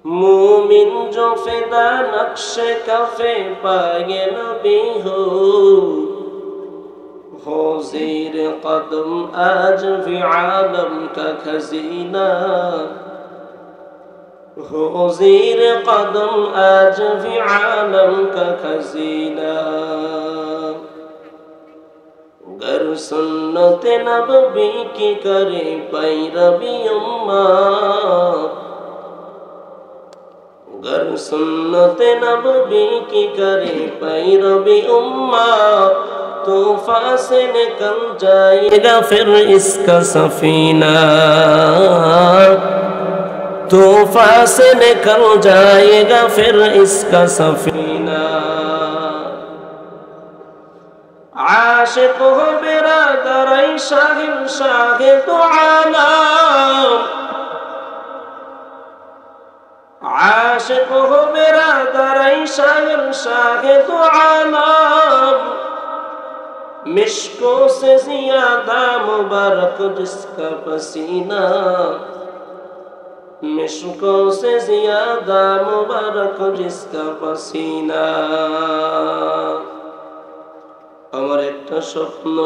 मोमिन जो फिदा नक्शे कफे पाए नबी हो ज़ीर कदम आज भी आलम का खजीना हो ज़ीर कदम आज भी आलम का खजीना गर सुन्नत नबवी की करे पैरवी उम्मत गर सुन्नत नबवी की करे पैरवी उम्मत तूफान से निकल जाएगा फिर इसका सफीना तूफान से निकल जाएगा फिर इसका सफीना आशिक हो बिरादर शाहिद शाहिद आलम आशिक हो बिरादर शाहिद शाहिद आलम मिश्कों से ज्यादा मुबारक जिसका पसीना मिश्कों से ज्यादा मुबारक जिसका पसीना আমার একটা স্বপ্ন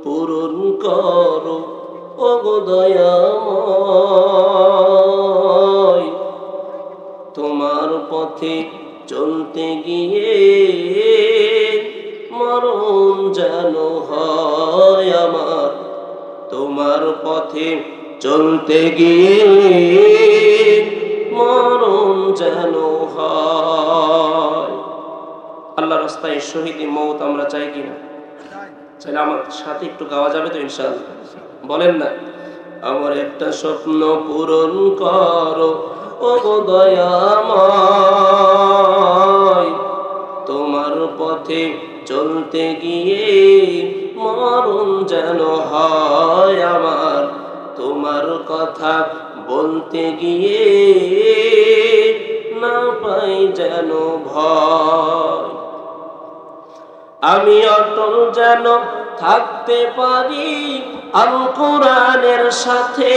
পূরণ করো ওগো দয়াময় তোমার পথে চলতে গিয়ে মরণ যেন হয় আমার তোমার পথে চলতে গিয়ে মরণ যেন হয় আল্লাহর রাস্তায় শহীদি মওত আমরা চাই কি না চাইলে আমার সাথে একটু গাওয়া যাবে তো ইনশাআল্লাহ বলেন না আমার একটা স্বপ্ন পূরণ করো ওগো দয়াময় তোমার পথে চলতে গিয়ে মরণ যেন হয় আমার তোমার কথা বলতে গিয়ে না পাই যেন ভয় আমি অটল যেন থাকতে পারি আল কোরআনের সাথে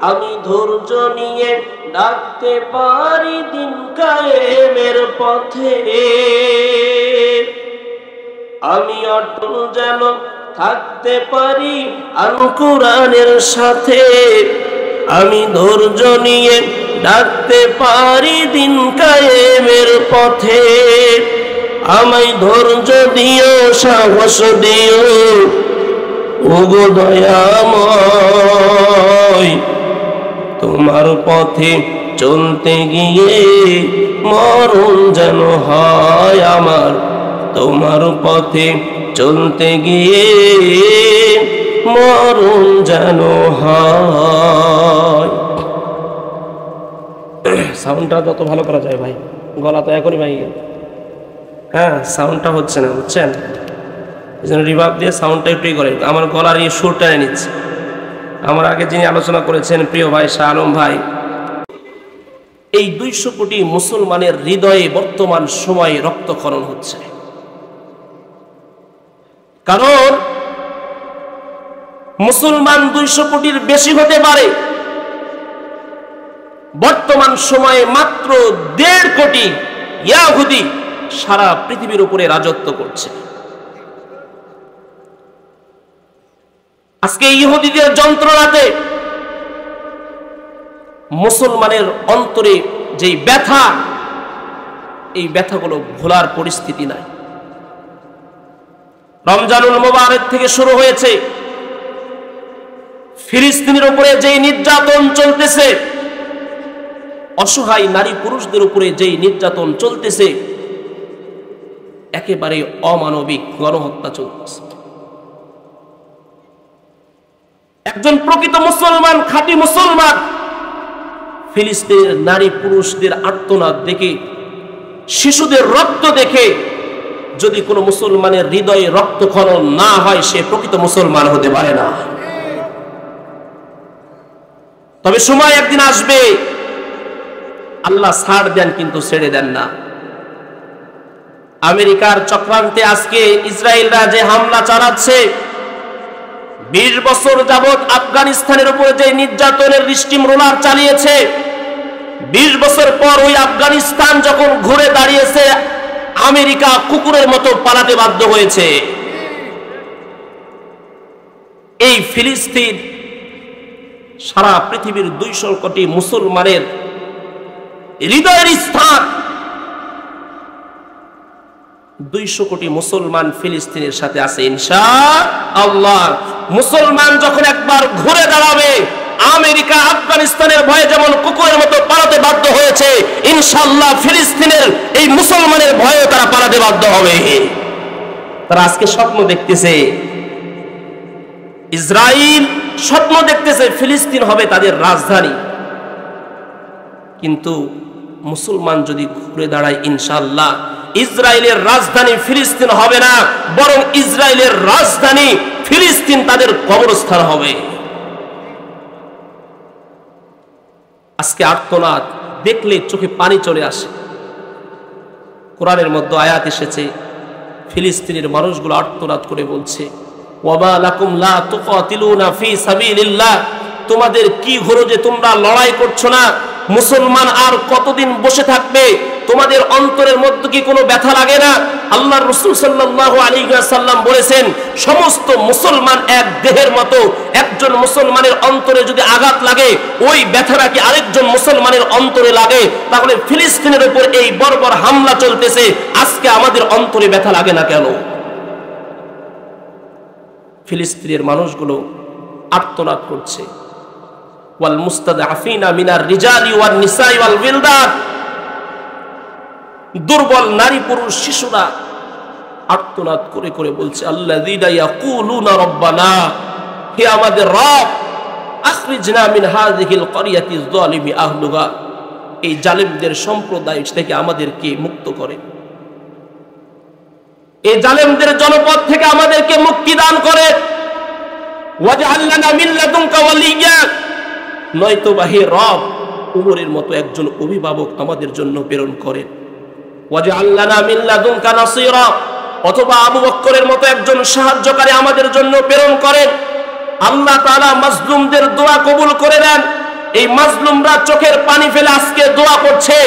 আমি ধৈর্য নিয়ে ডাকতে পারি দিন কায়েমের পথে আমি অটল যেন থাকতে পারি আল কোরআনের সাথে আমি ধৈর্য নিয়ে ডাকতে পারি দিন কায়েমের পথে আমায় ধৈর্য দিও সাহস দিও ওগো দয়াময় তোমার পথে চলতে গিয়ে মরণ যেন হয় আমার তোমার পথে চলতে গিয়ে মরণ যেন হয় সাউন্ডটা যত ভালো করা যায় ভাই গলা তো এখনই ভাই হ্যাঁ সাউন্ডটা হচ্ছে না বুঝছেন এই জন্য রিভার্ব দিয়ে সাউন্ডটা একটুই করে আমার গলার এই সুরটা এনে নিচ্ছে আমার আগে যিনি আলোচনা করেছেন প্রিয় ভাই শাহ আলম ভাই এই 200 কোটি মুসলমানের হৃদয়ে বর্তমান সময়ে রক্তক্ষরণ হচ্ছে কারণ মুসলমান 200 কোটির বেশি হতে পারে বর্তমান সময়ে মাত্র 1.5 কোটি ইহুদি সারা পৃথিবীর উপরে রাজত্ব করছে আজকে ইহুদিদের যন্ত্রণাতে মুসলমানের অন্তরে যে ব্যথা এই ব্যথাগুলো ভোলার পরিস্থিতি নাই রমজানুল মুবারক থেকে শুরু হয়েছে ফিলিস্তিনের উপরে যে নির্যাতন চলতেছে অসহায় নারী পুরুষদের উপরে যে নির্যাতন চলতেছে একেবারে অমানবিক গণহত্যা চলতেছে একজন প্রকৃত মুসলমান খাঁটি মুসলমান ফিলিস্তিনের নারী পুরুষদের আর্তনাদ দেখে শিশুদের রক্ত দেখে যদি কোনো মুসলমানের হৃদয়ে রক্তক্ষরণ না হয় সে প্রকৃত মুসলমান হতে পারে না তবে সময় একদিন আসবে আল্লাহ ছাড় দেন কিন্তু ছেড়ে দেন না আমেরিকার চক্রান্তে আজকে ইসরায়েলরা যে হামলা চালাচ্ছে 20 বছর যাবত আফগানিস্তানের উপরে যে নির্যাতনের স্টিম রোলার চালিয়েছে 20 বছর পর ওই আফগানিস্তান যখন ঘুরে দাঁড়িয়েছে, আমেরিকা কুকুরের মতো পালাতে বাধ্য হয়েছে। এই ফিলিস্তিন সারা পৃথিবীর 200 কোটি মুসলমানের হৃদয়ের স্থান। 200 কোটি মুসলমান ফিলিস্তিনের সাথে আছে ইনশাআল্লাহ। মুসলমান যখন একবার ঘুরে দাঁড়াবে, আমেরিকা আফগানিস্তানের ভয়ে যেমন কুকুরের মতো পালাতে বাধ্য হয়েছে, ইনশাআল্লাহ ফিলিস্তিনের এই মুসলমানের ভয়ে তারা পালাতে বাধ্য হবে। তারা আজকে স্বপ্ন দেখতেছে, ইসরায়েল স্বপ্ন দেখতেছে ফিলিস্তিন হবে তাদের রাজধানী। কিন্তু মুসলমান যদি ঘুরে দাঁড়ায়, ইনশাআল্লাহ ইসরায়েলের রাজধানী ফিলিস্তিন হবে না, বরং ইসরায়েলের রাজধানী ফিলিস্তিন তাদের কবরস্থান হবে। আজকে আর্তনাদ দেখলে চোখে পানি চলে আসে। কোরআনের মধ্যে আয়াত এসেছে, ফিলিস্তিনের মানুষগুলো আর্তনাদ করে বলছে, ওয়ামা লাকুম লা তুকাতিলুনা ফি সাবিলিল্লাহ, তোমাদের কি হলো যে তোমরা লড়াই করছো না? মুসলমান আর কতদিন বসে থাকবে? তোমাদের অন্তরের মধ্যে কি কোনো ব্যথা লাগে না? আল্লাহর রাসূল সাল্লাল্লাহু আলাইহি ওয়াসাল্লাম বলেছেন, সমস্ত মুসলমান এক দেহের মতো। একজন মুসলমানের অন্তরে যদি আঘাত লাগে, ওই ব্যথাটা কি আরেকজন মুসলমানের অন্তরে লাগে? তাহলে ফিলিস্তিনের উপর এই বর্বর হামলা চলতেছে, আজকে আমাদের অন্তরে ব্যথা লাগে না কেন? ফিলিস্তিনের মানুষগুলো আর্তনাদ করছে, ওয়াল মুস্তাদআফিনা মিনার রিজালি ওয়ান নিসাই ওয়াল বিলদান, দুর্বল নারী পুরুষ শিশুরা আর্তনাদ করে করে বলছে, আল্লাযীনা ইয়াকুলুনা রব্বানা, হে আমাদের রব, আখরিজনা মিন হাযিহিল ক্বরিয়াতি যালিমি আহলুহা, এই জালেমদের সম্প্রদায় থেকে আমাদেরকে মুক্ত করে, এই জালেমদের জনপদ থেকে আমাদেরকে মুক্তি দান করে। ওয়াজআল লানা মিন লাদুনকা ওয়ালিয়্যা, নয়তোবা হে রব, উমরের মতো একজন অভিভাবক আমাদের জন্য প্রেরণ করেন। ওয়াজআল লানা মিন লাদুনকা নাসীরা, অথবা আবু বকরের মতো একজন সাহায্যকারী আমাদের জন্য প্রেরণ করেন। আল্লাহ তাআলা মাজলুমদের দোয়া কবুল করে নেন। এই মাজলুমরা চোখের পানি ফেলে আজকে দোয়া করছে,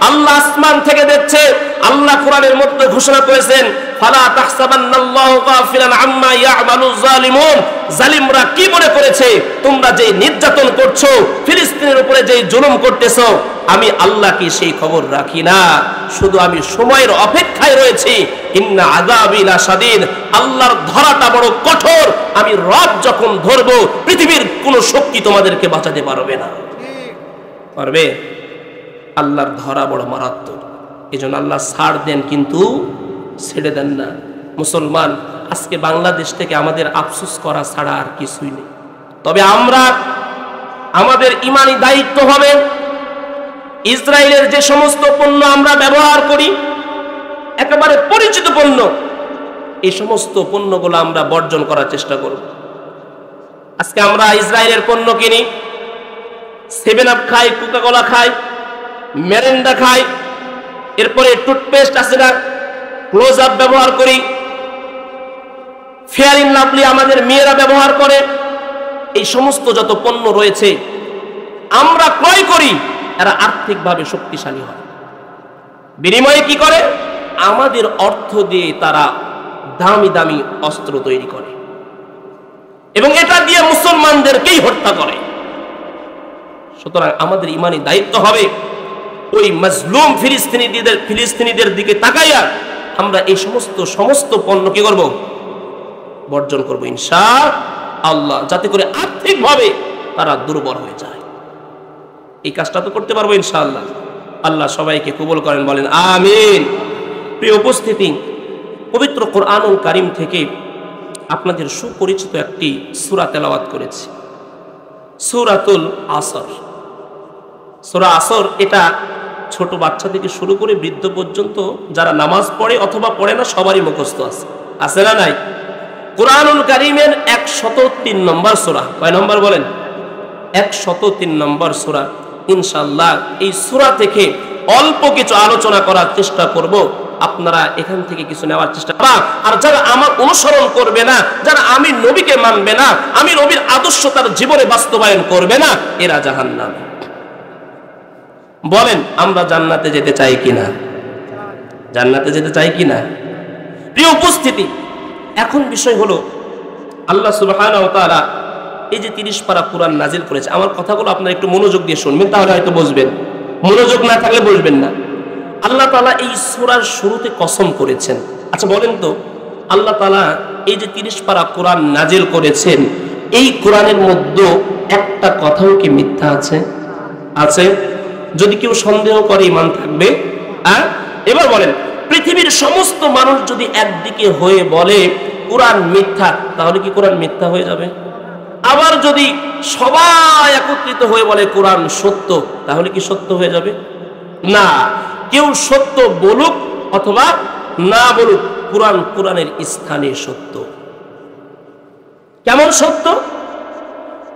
আল্লাহ আসমান থেকে দেখছে। আল্লাহ কোরআনের মধ্যে ঘোষণা করেছেন, ফালা তাহসাবান্নাল্লাহু গাফিলান আম্মা ইয়ামালুয জালিমুন, জালিমরা কি মনে করেছে তোমরা যে নির্যাতন করছো, ফিলিস্তিনের উপরে যে জুলুম করতেছো, আমি আল্লাহ কি সেই খবর রাখি না? শুধু আমি সময়ের অপেক্ষায় রয়েছি। ইন্না আযাবি লাশাদীদ, আল্লাহর ধরাটা বড় কঠোর। আমি রব যখন ধরবো, পৃথিবীর কোনো শক্তি তোমাদেরকে বাঁচাতে পারবে না। পারবে? আল্লাহর ধরা বড় মারাত্মক। এজন্য আল্লাহ ছাড় দেন কিন্তু ছেড়ে দেন না। মুসলমান, আজকে বাংলাদেশ থেকে আমাদের আফসোস করা ছাড়া আর কিছুই নেই। তবে আমরা, আমাদের ঈমানি দায়িত্ব হবে, ইসরায়েলের যে সমস্ত পণ্য আমরা ব্যবহার করি, একেবারে পরিচিত পণ্য, এই সমস্ত পণ্যগুলো আমরা বর্জন করার চেষ্টা করব। আজকে আমরা ইসরায়েলের পণ্য কিনি, 7 আপ খাই, কোকা-কোলা খাই, মেরিন্ডা খাই, এরপরে টুথপেস্ট আছে না, ক্লোজ আপ ব্যবহার করি, ফেয়ার ইন লাভলি আমাদের মেয়েরা ব্যবহার করে। এই সমস্ত যত পণ্য রয়েছে আমরা ক্রয় করি, এরা আর্থিকভাবে শক্তিশালী হয়। বিনিময়ে কি করে? আমাদের অর্থ দিয়ে তারা দামি দামি অস্ত্র তৈরি করে এবং এটা দিয়ে মুসলমানদেরকেই হত্যা করে। সুতরাং আমাদের ঈমানি দায়িত্ব হবে ওই মাজলুম ফিলিস্তিনিদের দিকে তাকাইয়া আমরা এই সমস্ত পণ্য কি করব? বর্জন করব ইনশাআল্লাহ, যাতে করে আর্থিকভাবে তারা দুর্বল হয়ে যায়। এই কাজটা তো করতে পারবো ইনশাআল্লাহ। আল্লাহ সবাইকে কবুল করেন, বলেন আমিন। প্রিয় উপস্থিতি, পবিত্র কোরআনুল কারীম থেকে আপনাদের সুপরিচিত একটি সূরা তেলাওয়াত করেছি, সূরাতুল আসর। সূরা আসর এটা ছোট বাচ্চা থেকে শুরু করে বৃদ্ধ পর্যন্ত যারা নামাজ পড়ে অথবা পড়ে না সবারই মুখস্থ আছে, আছে না নাই? কোরআনুল কারীমের 103 নম্বর সূরা। কয় নম্বর বলেন? 103 নম্বর সূরা। ইনশাআল্লাহ এই সূরা থেকে অল্প কিছু আলোচনা করার চেষ্টা করব। আপনারা এখান থেকে কিছু নেওয়ার চেষ্টা করবেন। আর যারা আমার অনুসরণ করবে না, যারা আমি নবীকে মানবে না, আমি নবীর আদর্শ তার জীবনে বাস্তবায়ন করবে না, এরা জাহান্নামী। বলেন আমরা জান্নাতে যেতে চাই কিনা? জান্নাতে যেতে চাই কিনা? প্রিয় উপস্থিতি, এখন বিষয় হলো আল্লাহ সুবহানাহু ওয়া তাআলা এই যে 30 পারা কোরআন নাজিল করেছে, আমার কথাগুলো আপনারা একটু মনোযোগ দিয়ে শুনবেন, তাহলে হয়তো বুঝবেন। মনোযোগ না থাকলে বুঝবেন না। আল্লাহ তাআলা এই সূরার শুরুতে কসম করেছেন। আচ্ছা বলেন তো, আল্লাহ তাআলা এই যে 30 পারা কোরআন নাজিল করেছেন, এই কোরআনের মধ্যে একটা কথাও কি মিথ্যা আছে? আছে? যদি কেউ সন্দেহ করে ঈমান থাকবে। এবার বলেন, পৃথিবীর সমস্ত মানুষ যদি একদিকে হয়ে বলে কোরআন মিথ্যা, তাহলে কি কোরআন মিথ্যা হয়ে যাবে? আবার যদি সবাই একত্রিত হয়ে বলে কোরআন সত্য, তাহলে কি সত্য হয়ে যাবে? না, কেউ সত্য বলুক অথবা না বলুক, কোরআন কোরআনের স্থানে সত্য। কেমন সত্য?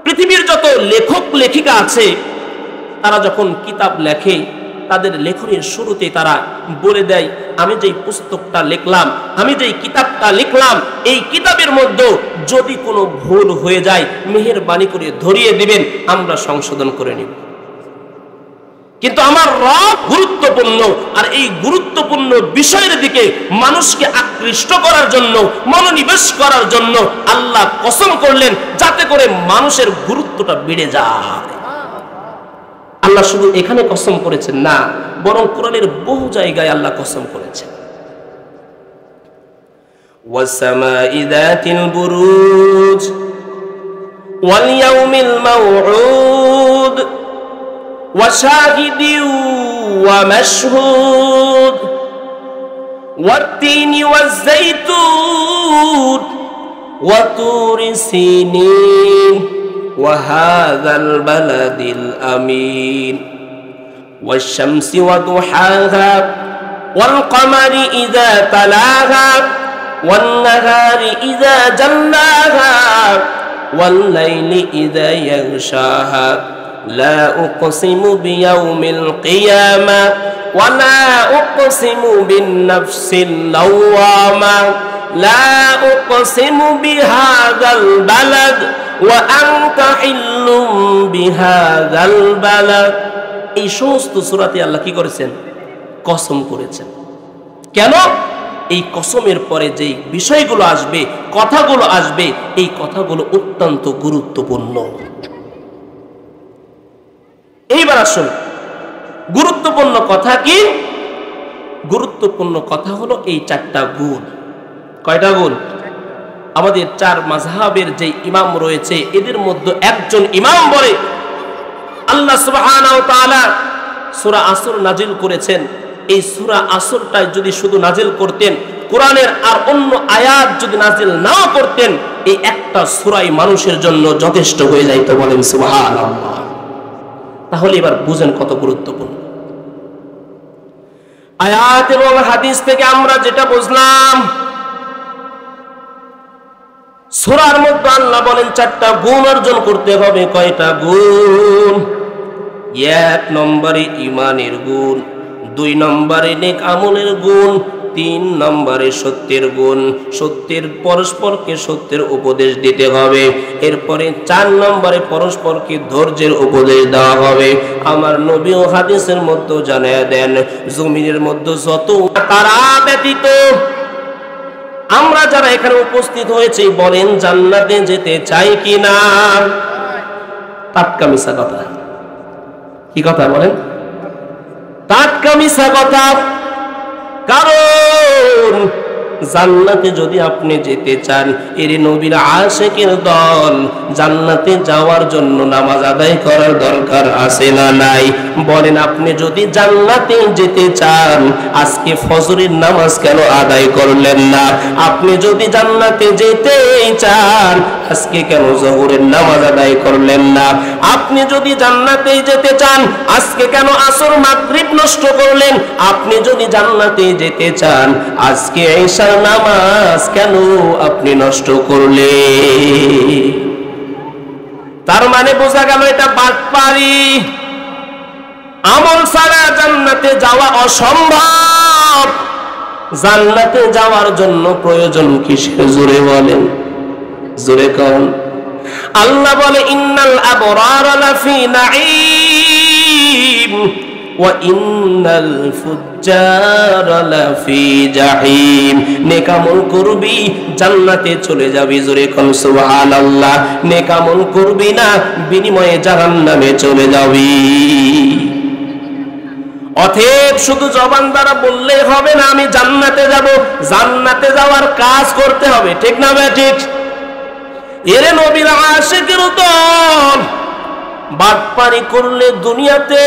পৃথিবীর যত লেখক লেখিকা আছে, তারা যখন কিতাব লেখে, তাদের লেখনের শুরুতে তারা বলে দেয়, আমি যেই পুস্তকটা লিখলাম, আমি যেই কিতাবটা লিখলাম, এই কিতাবের মধ্যে যদি কোনো ভুল হয়ে যায় মেহেরবানি করে ধরিয়ে দিবেন, আমরা সংশোধন করে নিব। কিন্তু আমার রব গুরুত্বপূর্ণ, আর এই গুরুত্বপূর্ণ বিষয়ের দিকে মানুষকে আকৃষ্ট করার জন্য, মনোনিবেশ করার জন্য আল্লাহ কসম করলেন, যাতে করে মানুষের গুরুত্বটা বেড়ে যায়। আল্লাহ শুধু এখানে কসম করেছেন না, বরং কোরআনের বহু জায়গায় আল্লাহ কসম করেছেন। ওয়াসসামাই যাতিল বুরুজ ওয়াল ইয়াউমিল মাউউদ ওয়াশাহিদিন ওয়া মাশহুদ ওয়াত-তিনি ওয়াজ-যাইতুন ওয়া তুরি সিনিন وهذا البلد الأمين والشمس وضحاها والقمر إذا تلاها والنهار إذا جلاها والليل إذا يغشاها لا أقسم بيوم القيامة ولا أقسم بالنفس اللوامة لا أقسم بهذا البلد وأنت حل بهذا البلد। এই সমস্ত সূরাতে আল্লাহ কি করেছেন? কসম করেছেন। কেন? এই কসমের পরে যে বিষয়গুলো আসবে, কথাগুলো আসবে, এই কথাগুলো অত্যন্ত গুরুত্বপূর্ণ। এইবার আসুন, গুরুত্বপূর্ণ কথা কি? গুরুত্বপূর্ণ কথা হলো এই 4টা গুণ। কয়টা গুণ? আমাদের 4 মাযহাবের যে ইমাম রয়েছে, এদের মধ্যে একজন ইমাম বলে আল্লাহ সুবহানাহু ওয়া তাআলা সূরা আসর নাজিল করেছেন। এই সূরা আসরটা যদি শুধু নাজিল করতেন, কোরআনের আর অন্য আয়াত যদি নাজিল না করতেন, এই একটা সূরাই মানুষের জন্য যথেষ্ট হয়ে যাইত। বলেন সুবহানাল্লাহ। তাহলে এবার বুঝেন কত গুরুত্বপূর্ণ। আয়াত এবং হাদিস থেকে আমরা যেটা বুঝলাম, সূরার মধ্যে আল্লাহ বলেন 4টা গুণ অর্জন করতে হবে। কয়টা গুণ? 1 নম্বরে ঈমানের গুণ, 2 নম্বরে নেক আমলের গুণ, 3 নম্বরে সত্যের গুণ। সত্যের পরস্পরকে সত্যের উপদেশ দিতে হবে। এরপরে 4 নম্বরে পরস্পরকে ধৈর্যের উপদেশ দেওয়া হবে। আমার নবী ও হাদিসের মধ্যে জানায়া দেন, জমিনের মধ্যে যত তারা ব্যতীত আমরা যারা এখানে উপস্থিত হয়েছি, বলেন জান্নাতে যেতে চাই কিনা? টাটকা মিছা কথা। কি কথা বলেন? টাটকা মিছা কথা। কারণ জান্নাতে যদি আপনি যেতে চান, এর নবীর আশিকের দল জান্নাতে যাওয়ার জন্য নামাজ আদায় করার দরকার আছে না নাই? বলেন, আপনি যদি জান্নাতে যেতে চান, আজকে ফজরের নামাজ কেন আদায় করলেন না? আপনি যদি জান্নাতে যেতে চান, আজকে কেন যোহরের নামাজ আদায় করলেন না? আপনি যদি জান্নাতে যেতে চান, আজকে কেন আসর মাগরিব নষ্ট করলেন? আপনি যদি জান্নাতে যেতে চান, আজকে ঈশার নামাজ কেন আপনি নষ্ট করলেন? তার মানে বোঝা গেল এটা বাটপারি। আমল ছাড়া জান্নাতে যাওয়া অসম্ভব। জান্নাতে যাওয়ার জন্য প্রয়োজন কিসের? জোরে বলেন, জোরে কোন? আল্লাহ বলে ইন্নাল আবরার লাফি নাঈম ওয়া ইন্নাল ফুজ্জারা লাফি জাহিম। নেক আমল করবি জান্নাতে চলে যাবি, জোরে কোন সুবহানাল্লাহ। নেক আমল করবি না, বিনিময়ে জাহান্নামে চলে যাবি। অতএব শুধু জবান দ্বারা বললে হবে না আমি জান্নাতে যাব, জান্নাতে যাওয়ার কাজ করতে হবে, ঠিক না ভাই? ঠিক। এর নবীর আশিকের দল বাটপারি করলে দুনিয়াতে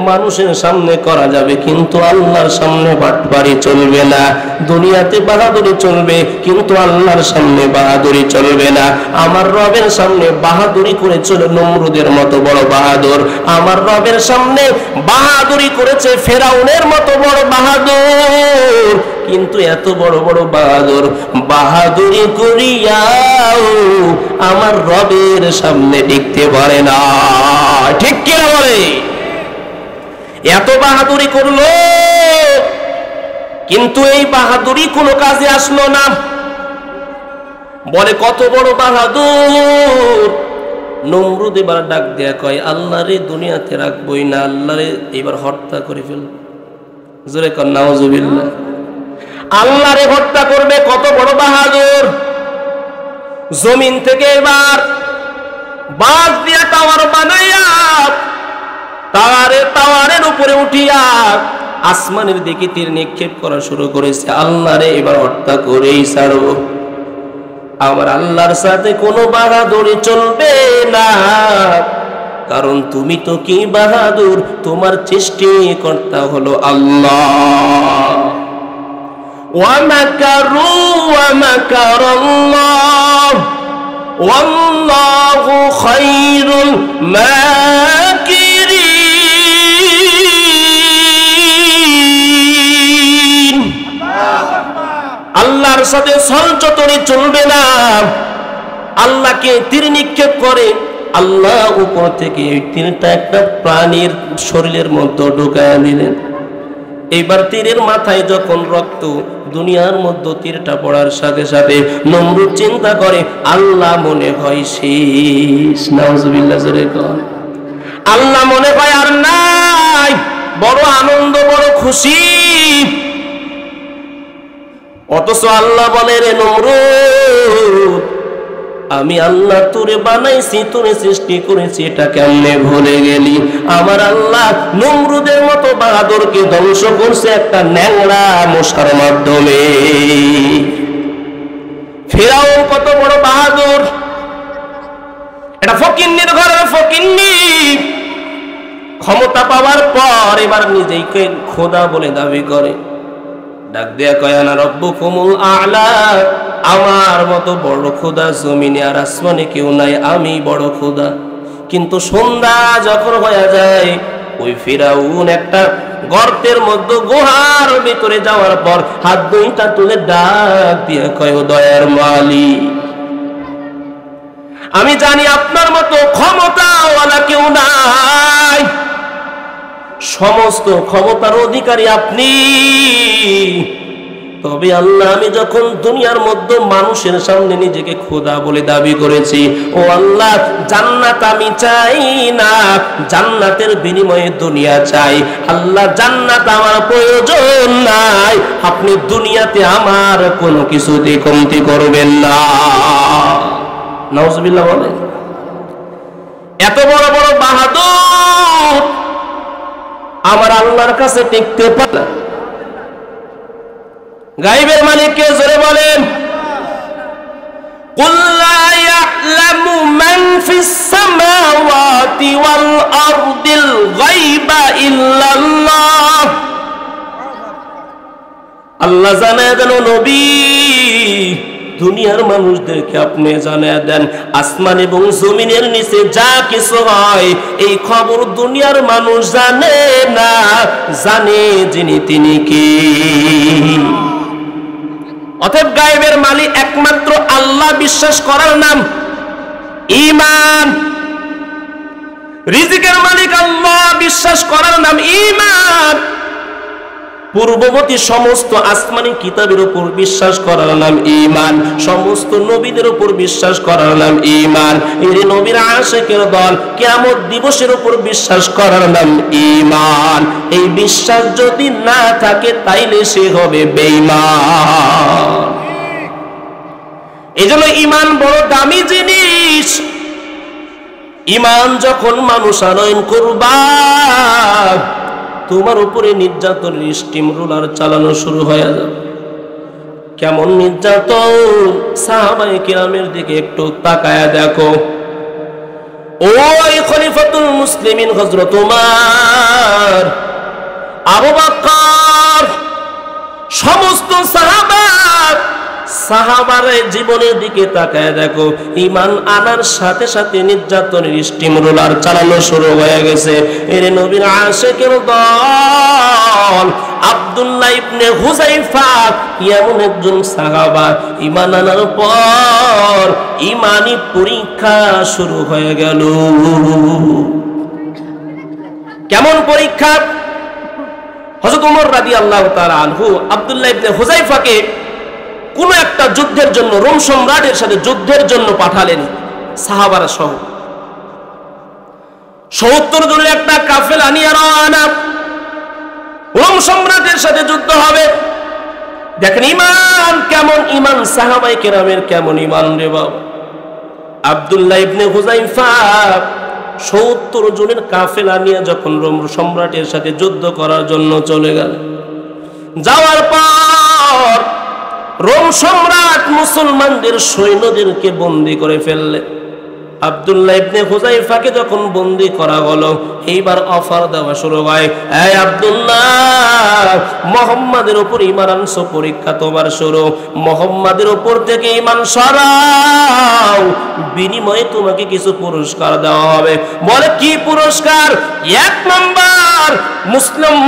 মানুষের সামনে করা যাবে, কিন্তু আল্লাহর সামনে বাটপারি চলবে না। দুনিয়াতে বাহাদুরি চলবে, কিন্তু আল্লাহর সামনে বাহাদুরি চলবে না। আমার রবের সামনে বাহাদুরি করেছিল নমরুদের মতো বড় বাহাদুর, আমার রবের সামনে বাহাদুরি করেছে ফেরাউনের মতো বড় বাহাদুর, কিন্তু এত বড় বড় বাহাদুর বাহাদুরি করিয়াও আমার রবের সামনে টিকতে পারে না, ঠিক কিনা বলে? এত বাহাদুরি করলো, কিন্তু এই বাহাদুরি কোনো কাজে আসলো না। বলে কত বড় বাহাদুর। নমরুদ এবার ডাক দেয়া কয়, আল্লাহরে দুনিয়াতে রাখবই না, আল্লাহরে এবার হত্যা করে ফেলব। জোরে কর নাউজুবিল্লাহ। আল্লাহরে হত্যা করবে, কত বড় বাহাদুর। জমিন থেকে এবার বাঁশ দিয়া টাওয়ার বানাইয়া টাওয়ারের উপরে উঠিয়া আসমানের দিকে তীর নিক্ষেপ করা শুরু করেছে। আল্লাহরে এবার হত্যা করেই ছাড়ব। আমার আল্লাহর সাথে কোনো বাহাদুরি চলবে না, কারণ তুমি তো কি বাহাদুর, তোমার সৃষ্টিকর্তা হলো আল্লাহ। ওয়া মাকারু ওয়া মাকারাল্লাহ ওয়াল্লাহু খায়রুল মাকিরিন। আল্লাহর সাথে ছলচতরি চলবে না। আল্লাহকে তীর নিক্ষেপ করে, আল্লাহ উপর থেকে এই তীরটা একটা প্রাণীর শরীরের মধ্যে ঢুকায় দিলেন। এইবার তীরের মাথায় যখন রক্ত, দুনিয়ার মধ্যে তীরটা পড়ার সাথে সাথে নমরুদ চিন্তা করে আল্লাহ মনে হয় শেষ। নাউজুবিল্লাহ, জোরে কর। আল্লাহ মনে হয় আর নাই। বড় আনন্দ, বড় খুশি। অথচ আল্লাহ বলে, রে নমরুদ, আমি আল্লাহ তোরে বানাইছি, তোরে সৃষ্টি করেছি, এটা কেমনে ভুলে গেলি? আমার আল্লাহ নমরুদের মতো বাহাদুরকে ধ্বংস করছে একটা ন্যাংরা মশার মাধ্যমে। ফিরাউন কত বড় বাহাদুর, এটা ফকিন্নির ঘরের ফকিন্নি। ক্ষমতা পাওয়ার পর এবার নিজেকে খোদা বলে দাবি করে। ডাক দেয়া কয়, আনা রব্বুকুমুল আ'লা, আমার মতো বড় খোদা জমিনে আর আসমানে কেউ নাই, আমি বড় খোদা। কিন্তু সন্ধ্যা যখন হয়ে যায়, ওই ফিরাউন একটা গর্তের মধ্যে গুহার ভিতরে যাওয়ার পর হাত দুইটা তুলে ডাক দিয়ে কয়, ও দয়ার মালিক, আমি জানি আপনার মতো ক্ষমতাওয়ালা কেউ নাই, সমস্ত ক্ষমতার অধিকারী আপনি। তবে আল্লাহ, আমি যখন দুনিয়ার মধ্যে মানুষের সামনে নিজেকে খোদা বলে দাবি করেছি, ও আল্লাহ, জান্নাত আমি চাই না, জান্নাতের বিনিময়ে দুনিয়া চাই। আল্লাহ, জান্নাত আমার প্রয়োজন নাই, আপনি দুনিয়াতে আমার কোনো কিছুতে কমতি করবেন না। নাউজুবিল্লাহ বলে। এত বড় বড় বাহাদুর আমার আল্লাহর কাছে টিকতে পারে না। গায়বের মালিককে জোরে বলেন, কুল লা ইয়ালামু মান ফিস সামাওয়াতি ওয়াল আরদিল গায়বা ইল্লাল্লাহ। আল্লাহ জানায় দেন, নবী, দুনিয়ার মানুষদেরকে আপনি জানায় দেন, আসমান এবং জমিনের নিচে যা কিছু হয় এই খবর দুনিয়ার মানুষ জানে না, জানে যিনি তিনি কে। অতএব গায়েবের মালিক একমাত্র আল্লাহ বিশ্বাস করার নাম ঈমান। রিজিকের মালিক আল্লাহ বিশ্বাস করার নাম ঈমান। পূর্ববর্তী সমস্ত আসমানি কিতাবের উপর বিশ্বাস করার নাম ঈমান, সমস্ত নবীদের উপর বিশ্বাস করার নাম ঈমান। এর নবীর আশিকের দল কিয়ামত দিবসের উপর বিশ্বাস করার নাম ঈমান। এই বিশ্বাস যদি না থাকে তাইলে সে হবে বেঈমান। এজন্য ঈমান বড় দামি জিনিস। ঈমান যখন মানুষ আনয়ন করবা, তোমার উপরে নির্যাতনের স্টিম রোলার চালানো শুরু হয়ে যাবে। কেমন নির্যাতন! সাহাবায়ে কিরামের দিকে একটু তাকায়া দেখো। ওই খলিফাতুল মুসলিমিন হযরত ওমর, আবু বকর, সমস্ত সাহাবার জীবনের দিকে তাকায় দেখো। ঈমান আনার সাথে সাথে নির্যাতনের স্টিম রোলার চালানো শুরু হয়ে গেছে। এর নবীর আশিকের দল আব্দুল্লাহ ইবনে হুযায়ফা এমন একজন সাহাবা, ঈমান আনার পর ঈমানি পরীক্ষা শুরু হয়ে গেল। কেমন পরীক্ষা? হযরত ওমর রাদিয়াল্লাহু তাআলা আনহু আব্দুল্লাহ ইবনে হুযায়ফাকে কোন একটা যুদ্ধের জন্য, রোম সম্রাটের সাথে যুদ্ধের জন্য পাঠালেন সাহাবারা সহ। ৭০ জনের একটা কাফেলা নিয়ে রওনা, রোম সম্রাটের সাথে যুদ্ধ হবে। দেখেন ঈমান কেমন, ঈমান সাহাবায়ে কেরামের কেমন ঈমান রে বাবা। আব্দুল্লাহ ইবনে হুযায়ফা ৭০ জনের কাফেলা নিয়ে যখন রোম সম্রাটের সাথে যুদ্ধ করার জন্য চলে গেল, যাওয়ার পর রোম সম্রাট মুসলমানদের সৈন্যদেরকে বন্দী করে ফেললে। আব্দুল্লাহ ইবনে হুযায়ফাকে যখন বন্দী করা হলো, এইবার অফার দেওয়া শুরু হয়, এই আব্দুল্লাহ, মুহাম্মাদের উপর ঈমান আনছো, পরীক্ষা তোমার শুরু। মুহাম্মাদের উপর থেকে ঈমান সরাও, বিনিময়ে তোমাকে কিছু পুরস্কার দেওয়া হবে। বলে কি পুরস্কার? ১ নাম্বার,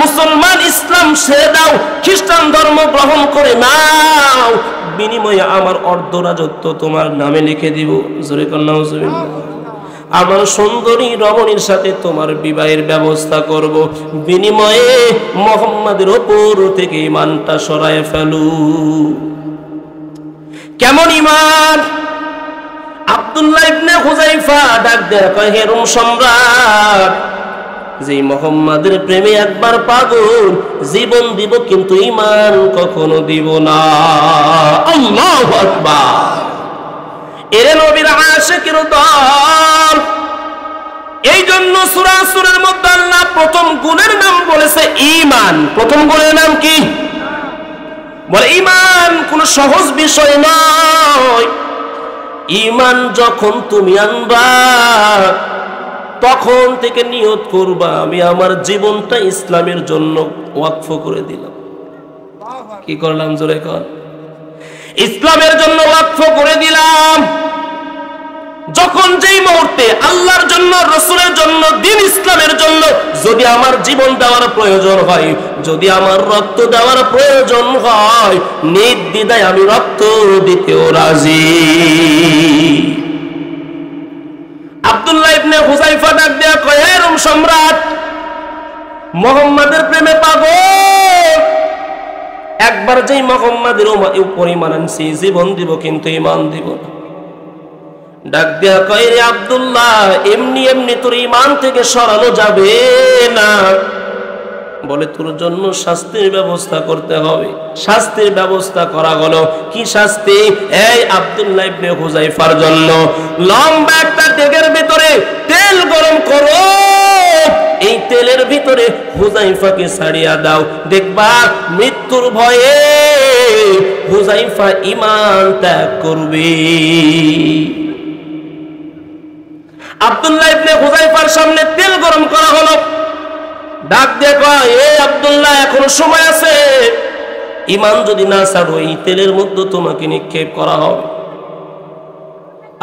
মুসলমান ইসলাম ছেড়ে দাও, খ্রিস্টান ধর্ম গ্রহণ করে নাও, বিনিময়ে আমার অর্ধ রাজত্ব তোমার নামে লিখে দিব। জোরে কন্যা নাউজুবিল্লাহ। আমার সুন্দরী রমণীর সাথে তোমার বিবাহের ব্যবস্থা করব, বিনিময়ে মুহাম্মাদের উপর থেকে ঈমানটা সরায় ফেলু। কেমন ঈমান! আব্দুল্লাহ ইবনে হুযায়ফা ডাক দেয়া কয়, হে রোম সম্রাট, যে মুহাম্মাদের প্রেমে একবার পাগল, জীবন দিব কিন্তু ঈমান কখনো দিব না। আল্লাহু আকবার। এর নবীর আশিকের দল। এই জন্য সূরা সূরার মধ্যে আল্লাহ প্রথম গুণের নাম বলেছে ঈমান। প্রথম গুণের নাম কি? বলে ঈমান কোন সহজ বিষয় নয়। ঈমান যখন তুমি আনবা, তখন থেকে নিয়ত করবা, আমি আমার জীবনটা ইসলামের জন্য ওয়াকফ করে দিলাম। কি করলাম? জোরে কর। ইসলামের জন্য ওয়াকফ করে দিলাম। যখন যেই মুহূর্তে আল্লাহর জন্য, রাসূলের জন্য, দ্বীন ইসলামের জন্য যদি আমার জীবন দেওয়ার প্রয়োজন হয়, যদি আমার রক্ত দেওয়ার প্রয়োজন হয়, নির্দ্বিধায় আমি রক্ত দিতেও রাজি। আব্দুল্লাহ ইবনে হুযায়ফা ডাক দেয়া কয়, হে রোম সম্রাট, মুহাম্মাদের প্রেমে পাগল, একবার যেই মুহাম্মাদের উপর ঈমান আনছি, জীবন দিব কিন্তু ঈমান দিব না। ডাক দেয়া কয়, রে আব্দুল্লাহ, এমনি এমনি তোর ঈমান থেকে সরানো যাবে না। বলে তোর জন্য শাস্তির ব্যবস্থা করতে হবে। শাস্তির ব্যবস্থা করা হলো। কি শাস্তি? এই আব্দুল্লাহ ইবনে হুযায়ফার জন্য লম্বা একটা ডেগের ভিতরে তেল গরম করো, এই তেলের ভিতরে হুযায়ফাকে ছাড়িয়া দাও, দেখবা মৃত্যুর ভয়ে হুযায়ফা ঈমান ত্যাগ করবে। আব্দুল্লাহ ইবনে হুযায়ফার সামনে তেল গরম করা হলো। ডাক দিয়ে কয়, এ আব্দুল্লাহ, এখনো সময় আছে, ঈমান যদি না ছাড়ো এই তেলের মধ্যে তোমাকে নিক্ষেপ করা হবে।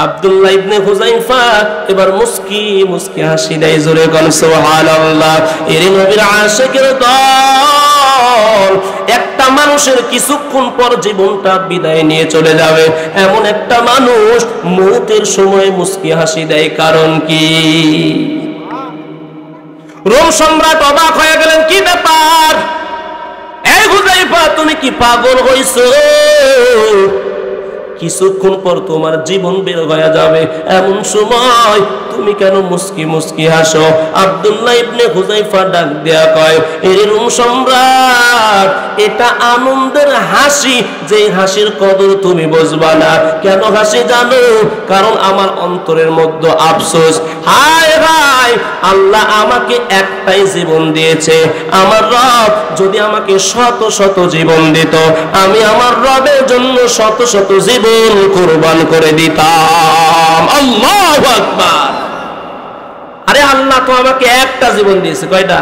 আব্দুল্লাহ ইবনে হুযায়ফা এবার মুস্কি মুস্কি হাসি দেয়। জোরে কোন সুবহানাল্লাহ। এর নবীর আশিকের দল। একটা মানুষের কিছুক্ষণ পর জীবনটা বিদায় নিয়ে চলে যাবে, এমন একটা মানুষ মৌতের সময় মুস্কি হাসি দেয়। কারণ কি? রোম সম্রাট অবাক হয়ে গেলেন, কি ব্যাপার? এই পাগল হইছো, কিছুক্ষণ পর তোমার জীবন বের হয়ে যাবে, এমন সময় তুমি কেন মুস্কি মুস্কি হাসো? আব্দুল্লাহ ইবনে হুযায়ফা ডাক দেয়া কয়, এ রোম সম্রাট, এটা আনন্দের হাসি, যে হাসির কদর তুমি বুঝবা না। কেন হাসি জানো? কারণ আমার অন্তরের মধ্যে আফসোস, হায় হায়, আল্লাহ আমাকে একটাই জীবন দিয়েছে, আমার রব যদি আমাকে শত শত জীবন দিত, আমি আমার রবের জন্য শত শত জীবন কুরবান করে দিতাম। আল্লাহু আকবার। আরে আল্লাহ তো আমাকে একটা জীবন দিয়েছে, কয়টা?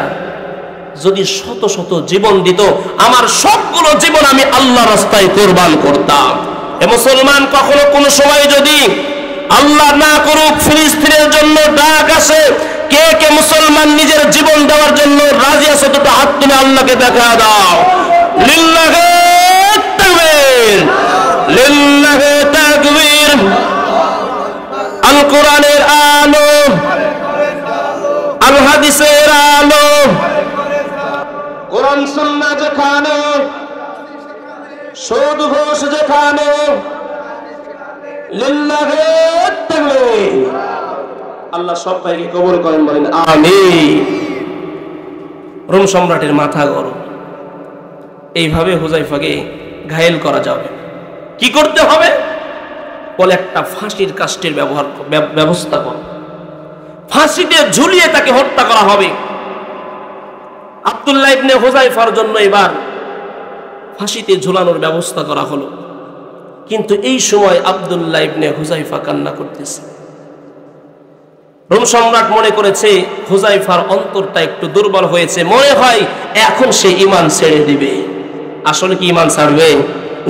যদি শত শত জীবন দিত, আমার সবগুলো জীবন আমি আল্লাহ রাস্তায় কুরবান করতাম। এ মুসলমান, কখনো কোন সময় যদি আল্লাহ না করুক ফিলিস্তিনের জন্য ডাক আসে, কে কে মুসলমান নিজের জীবন দেওয়ার জন্য রাজি আছে? দুটো হাত তুলে আল্লাহকে দেখা দাও। লিল্লাহি তাকবীর, লিল্লাহি তাকবীর। আল কোরআনের আলো, আল হাদিসের আলো, কোরআন সুন্নাহ যেখানে, সুদ ঘোষ যেখানে, লিল্লাহি তাকবীর। আল্লাহ সবাইকে কবুল করেন, বলেন আমিন। রোম সম্রাটের মাথা গরম। এইভাবে হুযায়ফাকে ঘায়েল করা যাবে, কি করতে হবে? বলে একটা ফাঁসির কাষ্ঠের ব্যবস্থা কর, ফাঁসিতে ঝুলিয়ে তাকে হত্যা করা হবে। আব্দুল্লাহ ইবনে হুযায়ফার জন্য এবার ফাঁসিতে ঝুলানোর ব্যবস্থা করা হলো। কিন্তু এই সময় আব্দুল্লাহ ইবনে হুযায়ফা কান্না করতেছে। রোম সম্রাট মনে করেছে হুযায়ফার অন্তরটা একটু দুর্বল হয়েছে, মনে হয় এখন সে ঈমান ছেড়ে দিবে। আসলে কি ঈমান ছাড়বে?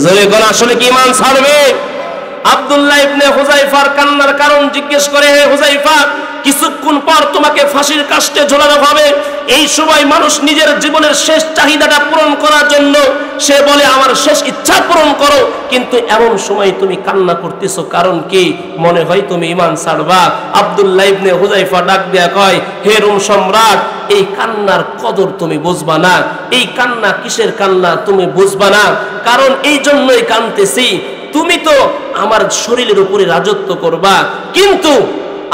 জোরে কোন আসলে কি ঈমান ছাড়বে? আব্দুল্লাহ ইবনে হুযায়ফার কান্নার কারণ জিজ্ঞেস করে, হে হুযায়ফা, কিছুক্ষণ পর তোমাকে ফাঁসির কাষ্ঠে ঝোলানো হবে। এই সময় মানুষ নিজের জীবনের শেষ চাহিদাটা পূরণ করার জন্য সে বলে আমার শেষ ইচ্ছা পূরণ করো, কিন্তু এমন সময় তুমি কান্না করতেছো, কারণ কি? মনে হয় তুমি ঈমান ছাড়বা। আব্দুল্লাহ ইবনে হুযায়ফা ডাক দেয়া কয়, হে রোম সম্রাট, এই কান্নার কদর তুমি বুঝবা না। এই কান্না কিসের কান্না তুমি বুঝবা না, কারণ এই জন্যই কাঁদতেছি, তুমি তো আমার শরীরের উপরে রাজত্ব করবা, কিন্তু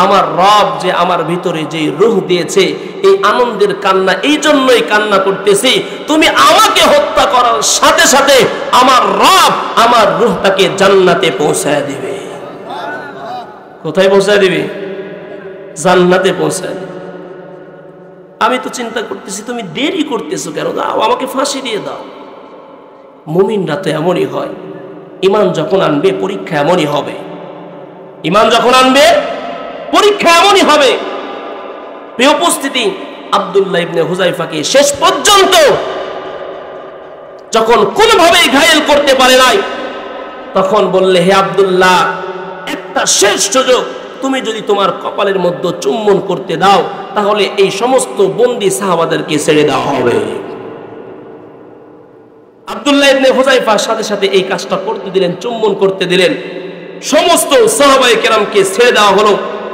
আমার রব যে আমার ভিতরে যে রূহ দিয়েছে, এই আনন্দের কান্না এই জন্যই কান্না করতেছি, তুমি আমাকে হত্যা করার সাথে সাথে আমার রব আমার রূহটাকে জান্নাতে পৌঁছায় দিবে। কোথায় পৌঁছায় দিবে? জান্নাতে পৌঁছায় দিবে। আমি তো চিন্তা করতেছি তুমি দেরি করতেছো কেন? দাও, আমাকে ফাঁসি দিয়ে দাও। মুমিনরা তো এমনই হয়, ঈমান যখন আনবে পরীক্ষা এমনই হবে। ঈমান যখন আনবে পরীক্ষা এমনই হবে। প্রিয় উপস্থিতি, আব্দুল্লাহ ইবনে হুযায়ফাকে শেষ পর্যন্ত যখন কোনোভাবেই ঘায়েল করতে পারে নাই, তখন বললে, হে আব্দুল্লাহ, একটা শেষ সুযোগ, তুমি যদি তোমার কপালের মধ্যে চুম্বন করতে দাও, তাহলে এই সমস্ত বন্দী সাহাবাদেরকে ছেড়ে দেওয়া হবে। আব্দুল্লাহ ইবনে হুযায়ফার সাথে সাথে এই কাজটা করতে দিলেন, চুম্বন করতে দিলেন। সমস্ত সাহাবায়ে কেরামকে ছেড়ে দেওয়া হলো।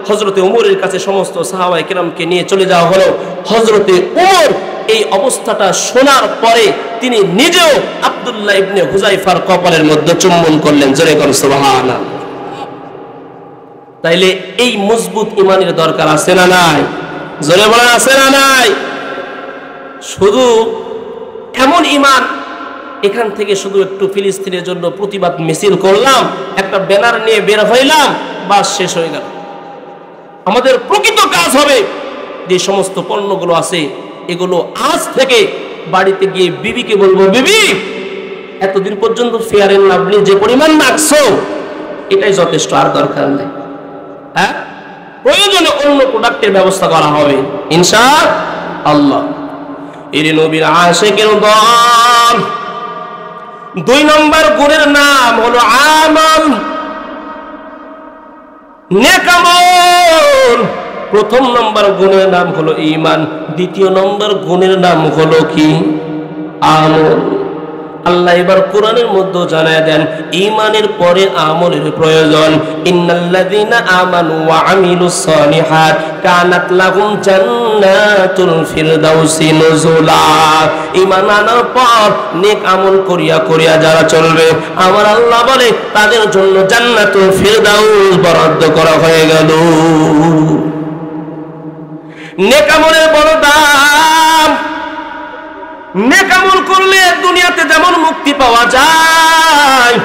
হযরতে ওমরের কাছে সমস্ত সাহাবায়ে কেরামকে নিয়ে চলে যাওয়া হলো। হযরতে ওমর এই অবস্থাটা শোনার পরে তিনি নিজেও আব্দুল্লাহ ইবনে হুযায়ফার কপালের মধ্যে চুম্বন করলেন। জোরে করে সুবহানাল্লাহ। তাইলে এই মজবুত ঈমানের দরকার আছে না নাই? জোরে বলেন, আছে না নাই? শুধু এমন ঈমান, এখান থেকে শুধু একটু ফিলিস্তিনের জন্য প্রতিবাদ মিছিল করলাম, একটা ব্যানার নিয়ে বের হইলাম, বাস শেষ হয়ে গেল। আমাদের প্রকৃত কাজ হবে, যে সমস্ত পণ্যগুলো আছে এগুলো আজ থেকে বাড়িতে গিয়ে বিবিকে বলবো, বিবি, এতদিন পর্যন্ত ফেয়ার এন্ড লাভলি যে পরিমাণ রাখছো এটাই যথেষ্ট, আর দরকার নেই। হ্যাঁ, প্রয়োজনে অন্য প্রোডাক্টের ব্যবস্থা করা হবে ইনশাআল্লাহ। এর নবীর আশিকের দল। 2 নম্বর গুণের নাম হলো আমল, নেক আমল। প্রথম নম্বর গুণের নাম হলো ঈমান, দ্বিতীয় নম্বর গুণের নাম হলো কি? আমল। আল্লাহ এবার কোরআনের মধ্যে জানায় দেন ঈমানের পরে আমলের প্রয়োজন। ইন্নাল্লাযীনা আমানু ওয়া আমিলুস সালিহাত কানাত লাহুম জান্নাতুল ফিরদাউসি নুজুলা। ঈমান আনার পর নেক আমল করিয়া করিয়া যারা চলবে, আমার আল্লাহ বলে তাদের জন্য জান্নাতুল ফিরদাউস বরাদ্দ করা হয়ে গেল। নেক আমলের বড় দাম। নেক আমল করলে দুনিয়াতে যেমন মুক্তি পাওয়া যায়,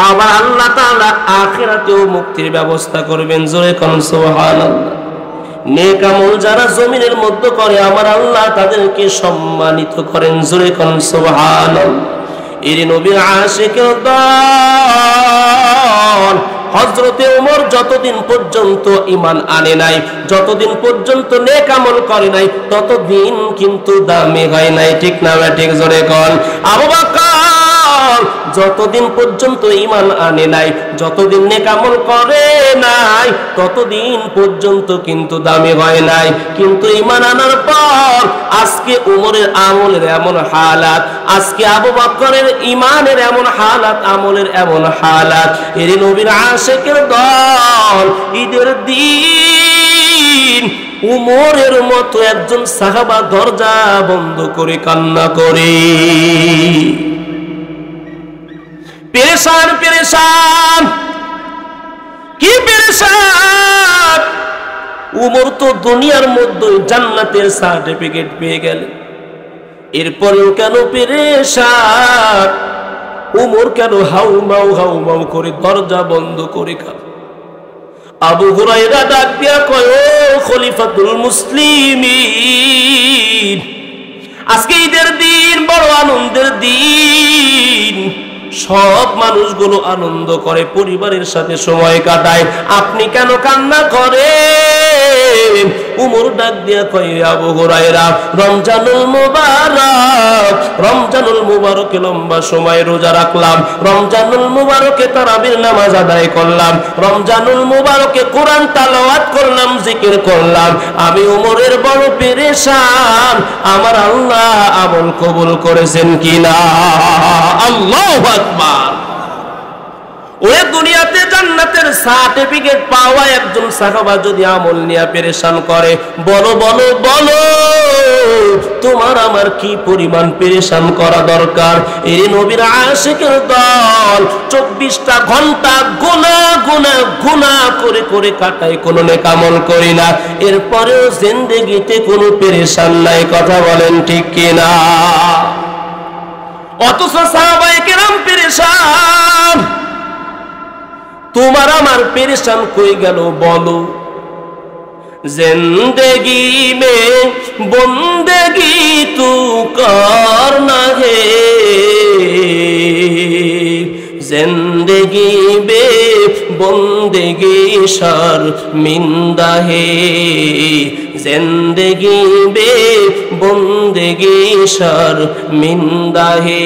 আবার আল্লাহ তাআলা আখিরাতেও মুক্তির ব্যবস্থা করবেন। জোরে কোন সুবহানাল্লাহ। নেক আমল যারা জমিনের মধ্যে করে, আমার আল্লাহ তাদেরকে সম্মানিত করেন। জোরে কোন সুবহানাল্লাহ। এর নবীর আশিকের দল হযরতে ওমর যতদিন পর্যন্ত ঈমান আনে নাই, যতদিন পর্যন্ত নেক আমল করে নাই, ততদিন কিন্তু দামি হয় নাই। ঠিক না ঠিক? জোরে কোন। আবু বকর যতদিন পর্যন্ত ঈমান আনে নাই, যতদিন নেক আমল করে নাই, ততদিন পর্যন্ত কিন্তু দামি হয় নাই। কিন্তু ঈমান আনার পর আজকে ওমরের আমলের এমন হালাত, আজকে আবু বকরের ঈমানের এমন হালাত, আমলের এমন হালাত। এর নবীর আশিকের দল ঈদের দিন উমরের মতো একজন সাহাবা দরজা বন্ধ করে কান্না করে। পেরেশান পেরেশান, কি পেরেশান! উমর তো দুনিয়ার মধ্যে জান্নাতের সার্টিফিকেট পেয়ে গেলেন, এরপরেও কেন পেরেশান? উমর কেন হাউমাউ করে দরজা বন্ধ করে কাঁদে? আবু হুরায়রা ডাক দিয়া কয়, ও খলিফাতুল মুসলিমিন, আজকে ঈদের দিন, বড় আনন্দের দিন, সব মানুষগুলো আনন্দ করে, পরিবারের সাথে সময় কাটায়, আপনি কেন কান্না করেন? উমর ডাক দিয়া কয়, আবু হুরায়রা, রমজানুল মুবারক, রমজানুল মুবারকে লম্বা সময় রোজা রাখলাম, রমজানুল মুবারকে তারাবির নামাজ আদায় করলাম, রমজানুল মুবারকে কোরআন তেলাওয়াত করলাম, জিকির করলাম, আমি উমরের বড় পেরেশান, আমার আল্লাহ আমল কবুল করেছেন কিনা? আল্লাহু আকবার। ওই দুনিয়াতে জান্নাতের সার্টিফিকেট পাওয়া একজন সাহাবা যদি আমল নিয়ে পেরেশান করে, বলো বলো বলো, তোমার আমার কি পরিমাণ পেরেশান করা দরকার? এই নবীর আশিকের দল 24টা ঘন্টা গুনাহ গুনাহ গুনাহ করে করে কাটায়, কোনো নেক আমল করি না, এরপরেও জিন্দেগিতে কোনো পেরেশান নাই। কথা বলেন ঠিক কিনা? অথচ সাহাবায়ে কেরাম পেরেশান, তোমার আমার পেরেশান কই গেল বলো? जिंदगी में बंदगी तू करना है, जिंदगी में बंदगी शर्मिंदा है, जिंदगी में बंदगी शर्मिंदा है।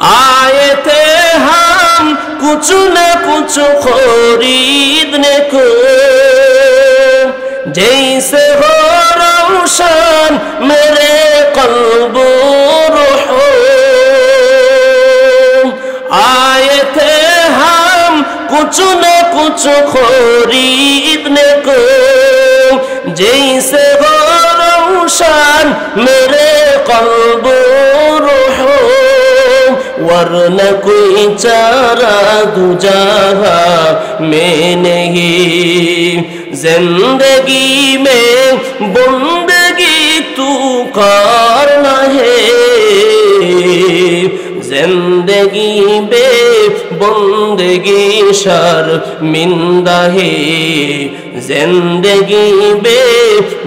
आए थे हम कुछ न कुछ खरीदने को, जैसे हो रोशन मेरे कल्ब रूह, आए थे हम कुछ न कुछ खरीदने को, जैसे हो रोशन मेरे कल्ब रूह, वरना कोई चारा दूजा में नहीं, जिंदगी में बंदगी तू करना है, जिंदगी में बंदगी शर्मिंदा है, जिंदगी में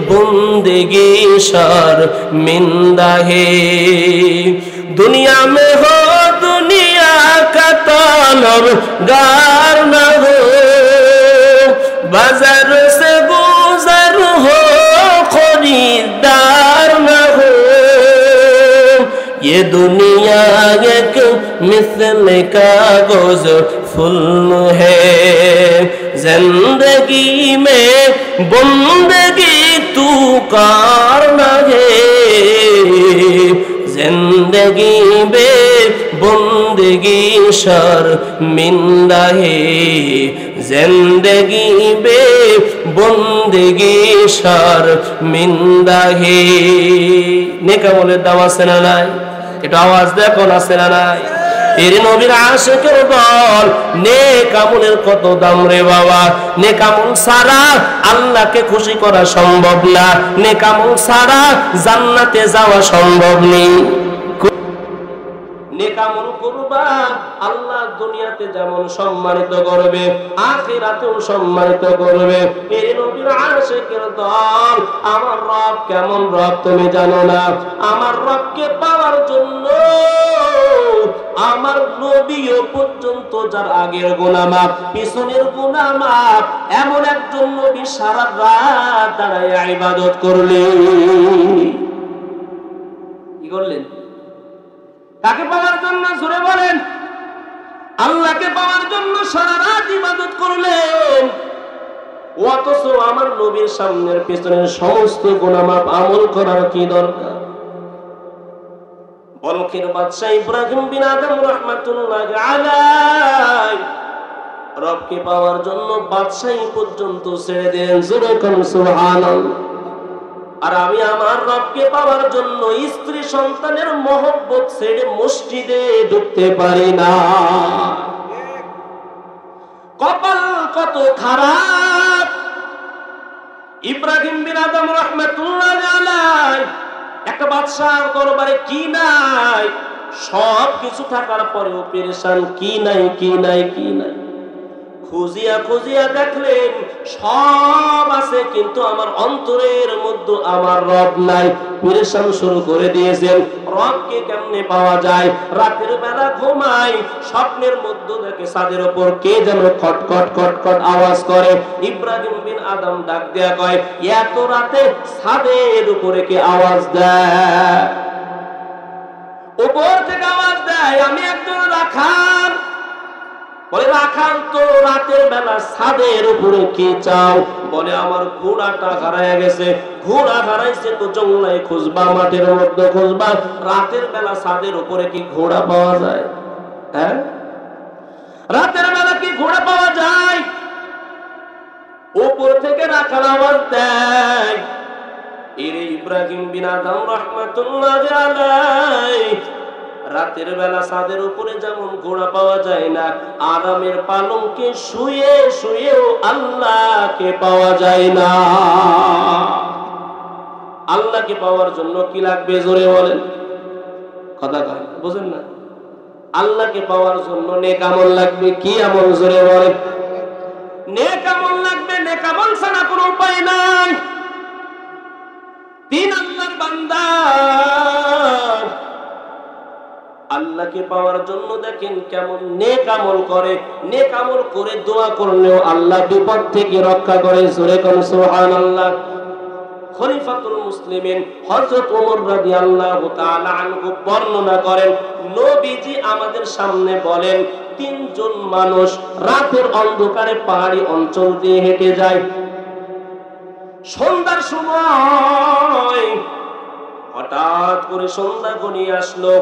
बंदगी शर्मिंदा है। दुनिया में हो दुनिया का तलबगार न हो, बाजार से गुजर हो खरीदार न हो, ये दुनिया एक मिसल कागज फूल है, जिंदगी में बंदगी तू करना है, जिंदगी बे बंदगी शर्मिंदा है, जिंदगी बे बंदगी शर्मिंदा है। नेका আমলের দাম আছে না নাই? একটু আওয়াজ দেখো আছে না নাই? এর নবীর আশিকের দল, নেক আমলের কত দাম রে বাবা। নেক আমল ছাড়া আল্লাহকে খুশি করা সম্ভব না, নেক আমল ছাড়া জান্নাতে যাওয়া সম্ভব নেই। নেক আমল করবা, আল্লাহ দুনিয়াতে যেমন সম্মানিত করবে, আখিরাতেও সম্মানিত করবে। এর নবীর আশিকের দল, আমার রব কেমন রব তুমি জানো না? আমার রবকে পাওয়ার জন্য আমার নবীও পর্যন্ত যার আগের গুনাহ মাফ, পিছনের গুনাহ মাফ, এমন একজন নবী সারা রাত দাঁড়ায় ইবাদত করলেন। কি করলেন? কাকে পাওয়ার জন্য? জোরে বলেন। আল্লাহকে পাওয়ার জন্য সারা রাত ইবাদত করলেন। অথচ আমার নবীর সামনের পিছনের সমস্ত গুনাহ মাফ আমল করার কি দরকার? বলকের বাদশা ইব্রাহিম বিন আদম রাহমাতুল্লাহি আলাইহি রবকে পাওয়ার জন্য বাদশাহী পর্যন্ত ছেড়ে দেন। জোরে কোন সুবহানাল্লাহ। আর আমি আমার রবকে পাওয়ার জন্য স্ত্রী সন্তানের মহব্বত ছেড়ে মসজিদে ঢুকতে পারি না। কপাল কত খারাপ! ইব্রাহিম বিন আদম রাহমাতুল্লাহি আলাইহি একটা বাদশার দরবারে কি নাই, সব কিছু থাকার পরেও পেরেশান, কি নাই কি নাই কি নাই। খুঁজিয়া খুঁজিয়া দেখলেন সব আছে, কিন্তু আমার অন্তরের মধ্যে আমার রব নাই। পেরেশান শুরু করে দিয়েছেন। রবকে কেমনে পাওয়া যায়? রাতের বেলা ঘুমাই, স্বপ্নের মধ্যে দেখে ছাদের উপর কে যেন খটখট খটখট আওয়াজ করে। ইব্রাহিম বিন আদম ডাক দেয়া কয়, এত রাতে ছাদের উপরে কে আওয়াজ দেয়? উপর থেকে আওয়াজ দেয়। আমি একজন রাখাল। বলে, রাখাল তো রাতের বেলা ছাদের উপরে কি চাও? বলে, আমার ঘোড়াটা হারায় গেছে। ঘোড়া হারাইছে তো জঙ্গলায় খুঁজবা, মাঠের মধ্যে খুঁজবা, রাতের বেলা ছাদের উপরে কি ঘোড়া পাওয়া যায়? হ্যাঁ, রাতের বেলা কি ঘোড়া পাওয়া যায়? উপর থেকে রাখাল আওয়াজ দেয়। এরে ইব্রাহিম বিন আদম রাহমাতুল্লাহি আলাইহি, রাতের বেলা ছাদের উপরে যেমন ঘোড়া পাওয়া যায় না, আরামের পালঙ্কে শুয়ে শুয়েও আল্লাহকে পাওয়া যায় না। আল্লাহকে পাওয়ার জন্য কি লাগবে? জোরে বলেন। কথা কয় বুঝেন না? আল্লাহকে পাওয়ার জন্য নেক আমল লাগবে। কি আমল? জোরে বলেন। নেক আমল লাগবে। নেক আমল ছাড়া কোনো উপায় নাই। তিন আল্লাহর বান্দা আল্লাহকে পাওয়ার জন্য দেখেন কেমন নেক আমল করে। নেক আমল করে দোয়া করলেও আল্লাহ বিপদ থেকে রক্ষা করে। জোরে কোন সুবহানাল্লাহ। খলিফাতুল মুসলিমিন হযরত ওমর রাদিয়াল্লাহু তাআলা আনহু বর্ণনা করেন, নবীজি আমাদের সামনে বলেন, তিনজন মানুষ রাতের অন্ধকারে পাহাড়ি অঞ্চল দিয়ে হেঁটে যায়। সন্ধ্যার সময় হঠাৎ করে সন্ধ্যা ঘনিয়ে আসলো।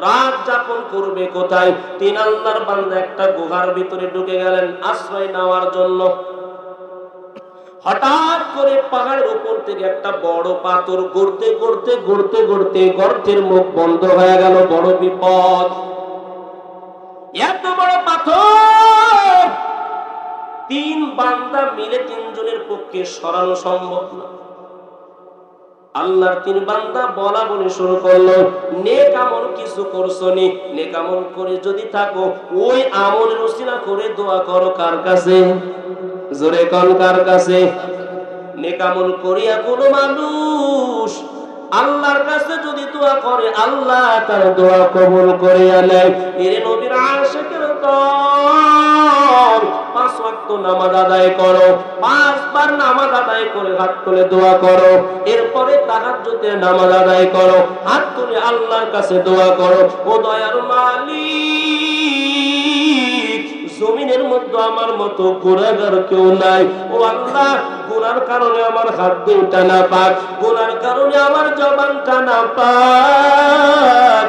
রাত যাপন করবে কোথায়? তিন আল্লাহর বান্দা একটা গুহার ভিতরে ঢুকে গেলেন আশ্রয় নেওয়ার জন্য। হঠাৎ করে পাহাড়ের উপর থেকে একটা বড় পাথর গড়তে গড়তে গড়তে গড়তে গর্তের মুখ বন্ধ হয়ে গেল। বড় বিপদ। এত বড় পাথর তিন বান্দা মিলে তিনজনের পক্ষে সরানো সম্ভব না। আল্লাহর তিন বান্দা বলা বলে শুরু করলো, নেক আমল কিছু করছনি? নেক আমল করে যদি থাকো ওই আমলের ওসিলা করে দোয়া করো। কার কাছে? জোরে কোন কার কাছে? নেক আমল করিয়া কোন মানুষ আল্লাহর কাছে যদি দোয়া করে, আল্লাহ তার দোয়া কবুল করে নেয়। এর নবীর আশিকের দল, 5 ওয়াক্ত নামাজ আদায় করো, 5 বার নামাজ আদায় করে হাত তুলে দোয়া করো। এরপরে তাহাজ্জুদের নামাজ আদায় করো, হাত তুলে আল্লাহর কাছে দোয়া করো। ও দয়ার মালিক, জমিনের মধ্যে আমার মতো গুনাহগার কেউ নাই। ও আল্লাহ, গুনার কারণে আমার হাত দুইটা না পাক, গুনার কারণে আমার জবানটা না পাক।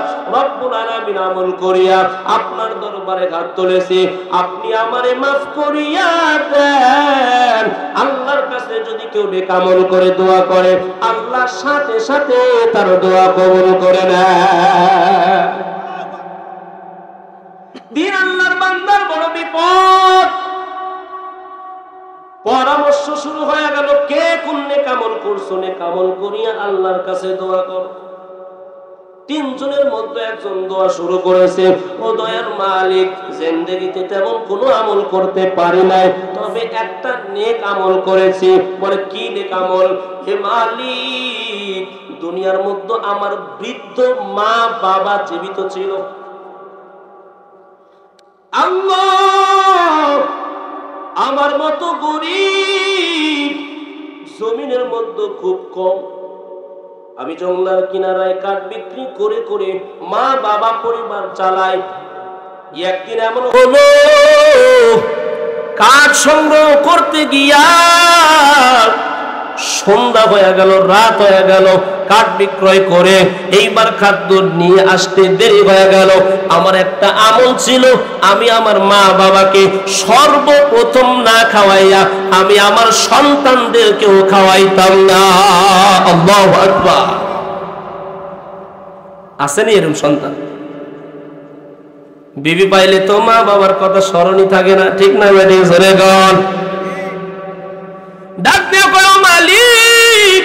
আমল করিয়া আপনার দরবারে হাত তুলেছি, আপনি আমারে মাফ করিয়া দেন। আল্লাহর কাছে যদি কেউ নেক আমল করে দোয়া করে, আল্লাহ সাথে সাথে তার দোয়া কবুল করে নেয়। দিন আল্লাহর বান্দার বড় বিপদ। পরামর্শ শুরু হয়ে গেল, কে কোন নেক আমল করছো, নেক আমল করিয়া আল্লাহর কাছে দোয়া কর। তিনজনের মধ্যে একজন দোয়া শুরু করেছে, ও দয়ার মালিক, জিন্দেগিতে তেমন কোনো আমল করতে পারি নাই, তবে একটা নেক আমল করেছি। বলে কি নেক আমল? হে মালিক, দুনিয়ার মধ্যে আমার বৃদ্ধ মা বাবা জীবিত ছিল, আল্লাহ আমার মতো গরিব জমিনের মধ্যে খুব কম, আমি জঙ্গলার কিনারায় কাঠ বিক্রি করে করে মা বাবা পরিবার চালাই। একদিন এমন হলো, কাঠ সংগ্রহ করতে গিয়া সন্ধ্যা হয়ে গেল, রাত হয়ে গেল, কাঠ বিক্রয় করে এইবার খাদ্য নিয়ে আসতে দেরি হয়ে গেল। আমার একটা আমল ছিল, আমি আমার মা বাবাকে সর্বপ্রথম না খাওয়াইয়া আমি আমার সন্তানদেরকেও খাওয়াইতাম না। আল্লাহু আকবার। আসেনি এরকম সন্তান? বিবি পাইলে তো মা বাবার কথা স্মরণই থাকে না, ঠিক না বেটি? জোরে গন ডাক দিয়ে কও, মালিক,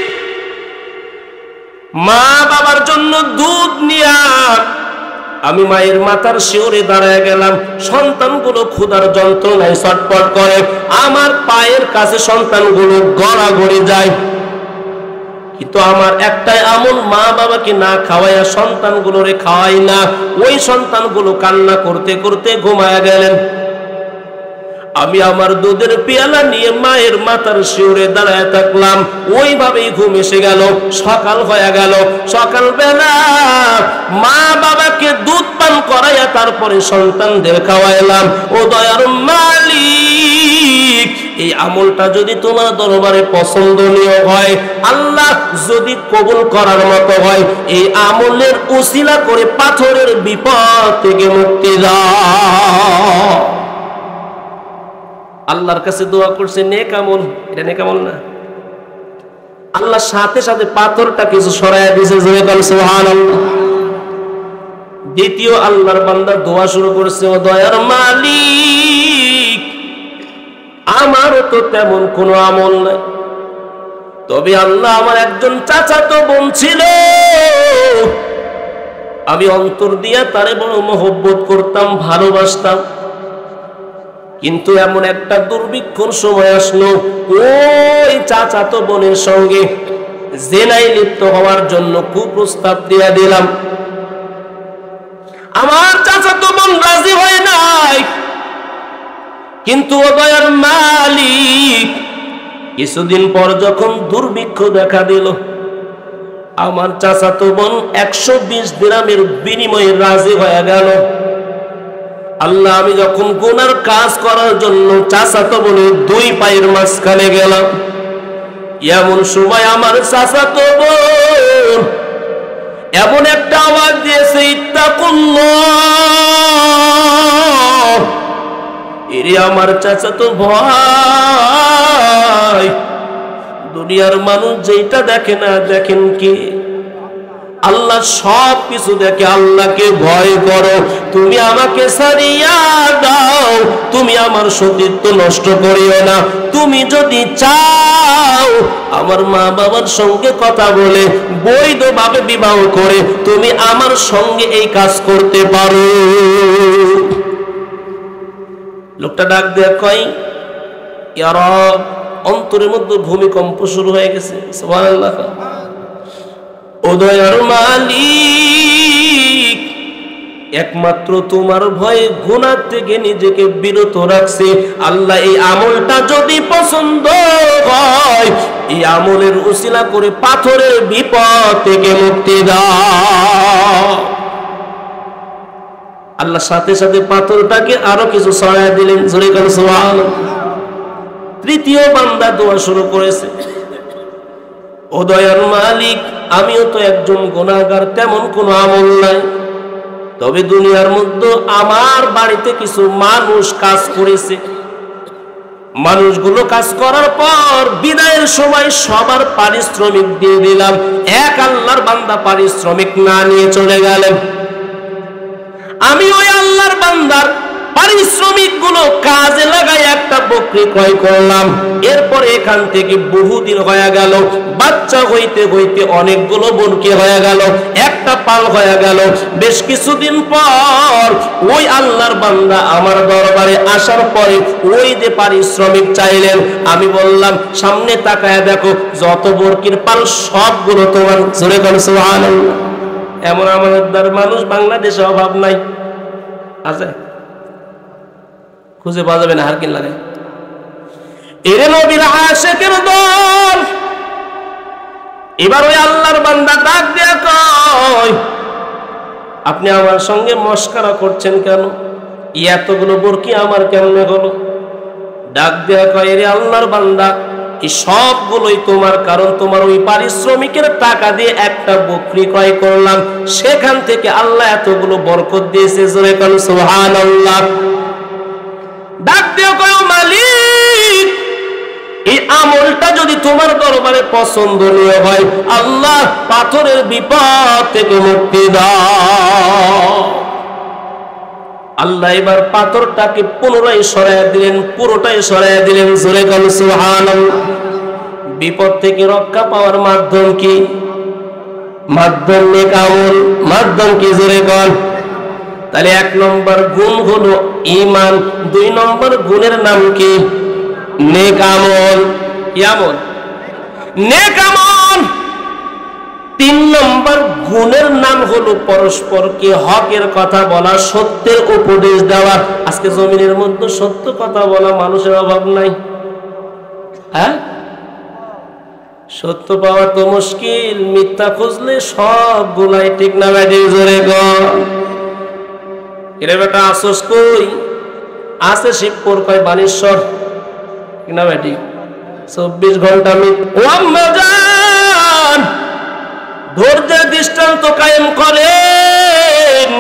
মা বাবার জন্য দুধ নিয়া আমি মায়ের মাথার শিওরে দাঁড়ায় গেলাম। সন্তানগুলো ক্ষুধার যন্ত্রণায় ছটফট করে, আমার পায়ের কাছে সন্তানগুলো গড়াগড়ি যায়। কিন্তু আমার একটাই আমল, মা বাবাকে না খাওয়াইয়া সন্তানগুলোরে খাওয়াই না। ওই সন্তানগুলো কান্না করতে করতে ঘুমায়া গেলেন। আমি আমার দুধের পেয়ালা নিয়ে মায়ের মাথার শিওরে দাঁড়ায় থাকলাম, ওইভাবেই ঘুম এসে গেল। সকাল হয়ে গেল, সকালবেলা মা বাবাকে দুধ পান করাইয়া তারপরে সন্তানদের খাওয়াইলাম। ও দয়ার মালিক, এই আমলটা যদি তোমার দরবারে পছন্দনীয় হয়, আল্লাহ যদি কবুল করার মতো হয়, এই আমলের উসিলা করে পাথরের বিপদ থেকে মুক্তি দাও। আল্লাহর কাছে দোয়া করছে, নেক আমল। এটা নেক আমল না? আল্লাহ সাথে সাথে পাথরটা কিছু সরাইয়া দিয়েছে। সুবহানাল্লাহ। দ্বিতীয় আল্লাহর বান্দা দোয়া শুরু করছে, ও দয়ার মালিক, আমারও তো তেমন কোনো আমল নাই, তবে আল্লাহ আমার একজন চাচাতো বোন ছিল, আমি অন্তর দিয়া তারে বড় মহব্বত করতাম, ভালোবাসতাম। কিন্তু এমন একটা দুর্ভিক্ষর সময় আসলো, ওই চাচাতো বোনের সঙ্গে জেনায় লিপ্ত হওয়ার জন্য কুপ্রস্তাব দিয়া দিলাম। আমার চাচাতো বোন রাজি হয় নাই, কিন্তু ও দয়ার মালিক, কিছুদিন পর যখন দুর্ভিক্ষ দেখা দিল, আমার চাচাতো বোন 120 দিরহামের বিনিময়ে রাজি হয়ে গেল। আল্লাহ, আমি যখন গুনার কাজ করার জন্য চাচাতো বোনের দুই পায়ের মাঝখানে গেলাম, এমন সময় আমার চাচাতো বোন এমন একটা আওয়াজ দিয়েছে, ইত্তাকুল্লাহ। এরে আমার চাচাতো ভাই, দুনিয়ার মানুষ যেটা দেখে না, দেখেন কি? আল্লাহ সব কিছু দেখে। আল্লাহকে ভয় করো, তুমি আমাকে ছাড়িয়া দাও, তুমি আমার সতীত্ব নষ্ট করিও না। তুমি যদি চাও আমার মা বাবার সঙ্গে কথা বলে বৈধভাবে বিবাহ করে তুমি আমার সঙ্গে এই কাজ করতে পারো। লোকটা ডাক দিয়ে কয়, ইয়া রব। অন্তরের মধ্যে ভূমিকম্প শুরু হয়ে গেছে। সুবহানাল্লাহ। ও দয়ার মালিক, একমাত্র তোমার ভয়ে গুনাহ থেকে নিজেকে বিরত রাখছে। আল্লাহ, এই আমলটা যদি পছন্দ হয়, এই আমলের উসিলা করে পাথরের বিপদ থেকে মুক্তি দাও। আল্লাহ সাথে সাথে পাথরটাকে আরো কিছু সরায় দিলেন। জোরে করে সুবহানাল্লাহ। তৃতীয় বান্দা দোয়া শুরু করেছে, ও দয়ার মালিক, আমিও তো একজন গুনাহগার, তেমন কোনো আমল নাই, তবে দুনিয়ার মধ্যে আমার বাড়িতে কিছু মানুষ কাজ করেছে, মানুষগুলো কাজ করার পর বিদায়ের সময় সবার পারিশ্রমিক দিয়ে দিলাম, এক আল্লাহর বান্দা পারিশ্রমিক না নিয়ে চলে গেলেন। আমি ওই আল্লাহর বান্দার পারিশ্রমিক গুলো কাজে লাগাই একটা বকরি ক্রয় করলাম। এরপর এখান থেকে বহুদিন হয়ে গেল, বাচ্চা হইতে হইতে অনেকগুলো বনকি হয়ে গেল, একটা পাল হয়ে গেল। বেশ কিছুদিন পর ওই আল্লাহর বান্দা আমার দরবারে আসার পরে ওই যে পারিশ্রমিক চাইলেন, আমি বললাম সামনে তাকায় দেখো, যত বরকির পাল সবগুলো তোমার। জোরে বলো সুবহানাল্লাহ। এমন আমাদের মানুষ বাংলাদেশে অভাব নাই, আছে? খুঁজে পাওয়া যাবে না, হারকিন লাগে। এরে নবীর আশিকের দল, এবার ওই আল্লাহর বান্দা ডাক দেয়া কয়, আপনি আমার সঙ্গে মস্করা করছেন কেন? এতগুলো বরকি আমার কেমনে হলো? ডাক দেয়া কয়, এরে আল্লাহর বান্দা, এই সবগুলোই তোমার, কারণ তোমার ওই পারিশ্রমিকের টাকা দিয়ে একটা বকরি ক্রয় করলাম, সেখান থেকে আল্লাহ এতগুলো বরকত দিয়েছে। জোরে বলো সুবহানাল্লাহ। ডাক দিয়ে কয়, মালিক, এই আমলটা যদি তোমার দরবারে পছন্দনীয় হয়, আল্লাহ পাথরের বিপদ থেকে মুক্তি দাও। আল্লাহ এবার পাথরটাকে পুনরায় সরাইয়া দিলেন, পুরোটাই সরাইয়া দিলেন। জোরে বলো সুবহানাল্লাহ। বিপদ থেকে রক্ষা পাওয়ার মাধ্যম কি? মাধ্যম নেক আমল। মাধ্যম কি? জোরে বল। তাহলে 1 নম্বর গুণ হলো ঈমান, 2 নম্বর গুণের নাম কি? নেক আমল। কি আমল? নেক আমল। 3 নম্বর গুণের নাম হলো পরস্পরকে হকের কথা বলা, সত্যের উপদেশ দেওয়া। আজকে জমিনের মধ্যে সত্য কথা বলা মানুষের অভাব নাই, হ্যাঁ? সত্য পাওয়া তো মুশকিল, মিথ্যা খুঁজলে সবগুলাই ঠিক না ব্যাটি? জোরে গো। এরে বেটা আসস কই? আছে শিবপুর, কয় বানেশ্বর, ঠিক না ব্যাটি? 24 ঘন্টা ও আম্মা জান ধৈর্যের দৃষ্টান্ত কায়েম করেন,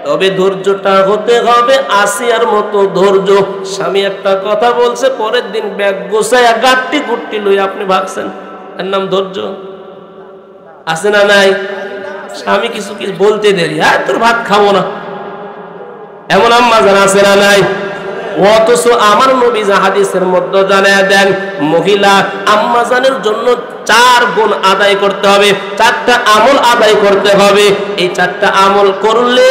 তবে ধৈর্যটা হতে হবে আসিয়ার মতো ধৈর্য। স্বামী একটা কথা বলছে, পরের দিন ব্যাগ গোছায় গাট্টি গুট্টি লই, আপনি ভাবছেন এর নাম ধৈর্য? আছে না নাই? স্বামী কিছু কিছু বলতে দেরি, হ্যাঁ তোর ভাত খাবো না, এমন আম্মা জান আছে না নাই? অথচ আমার নবী হাদিসের মধ্যে জানায় দেন, মহিলা আম্মা জানের জন্য 4 গুণ আদায় করতে হবে, 4টা আমল আদায় করতে হবে। এই 4টা আমল করলে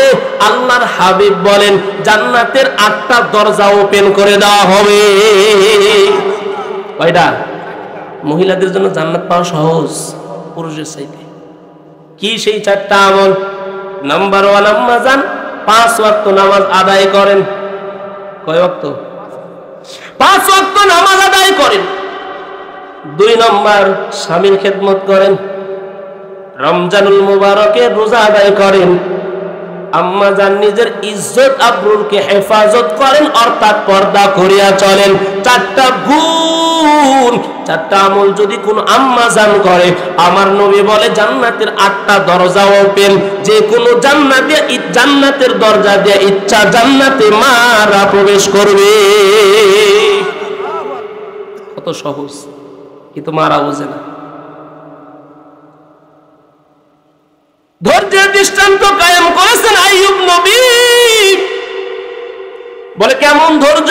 আল্লাহর হাবিব বলেন জান্নাতের 8টা দরজা ওপেন করে দেওয়া হবে। কয়টা? মহিলাদের জন্য জান্নাত পাওয়া সহজ পুরুষের চাইতে। কি সেই 4টা আমল? নাম্বার 1, আম্মা জান 5 ওয়াক্ত নামাজ আদায় করেন। কয় ওয়াক্ত? 5 ওয়াক্ত নামাজ আদায় করেন। 2 নম্বর, স্বামীর খেদমত করেন, রমজানুল মুবারকে রোজা আদায় করেন। আম্মা জান নিজের ইজ্জত আবরুরকে হেফাজত করেন, অর্থাৎ পর্দা করিয়া চলেন। 4টা গুণ, 4টা আমল যদি কোন আম্মা জান করে, আমার নবী বলে জান্নাতের 8টা দরজা ওপেন। যে কোনো জান্নাতের দরজা দিয়ে ইচ্ছা জান্নাতে মারা প্রবেশ করবে। কত সহজ, কিন্তু মারা বোঝে না। ধৈর্যের দৃষ্টান্ত কায়েম করেছেন আইয়ুব নবী। বলে কেমন ধৈর্য?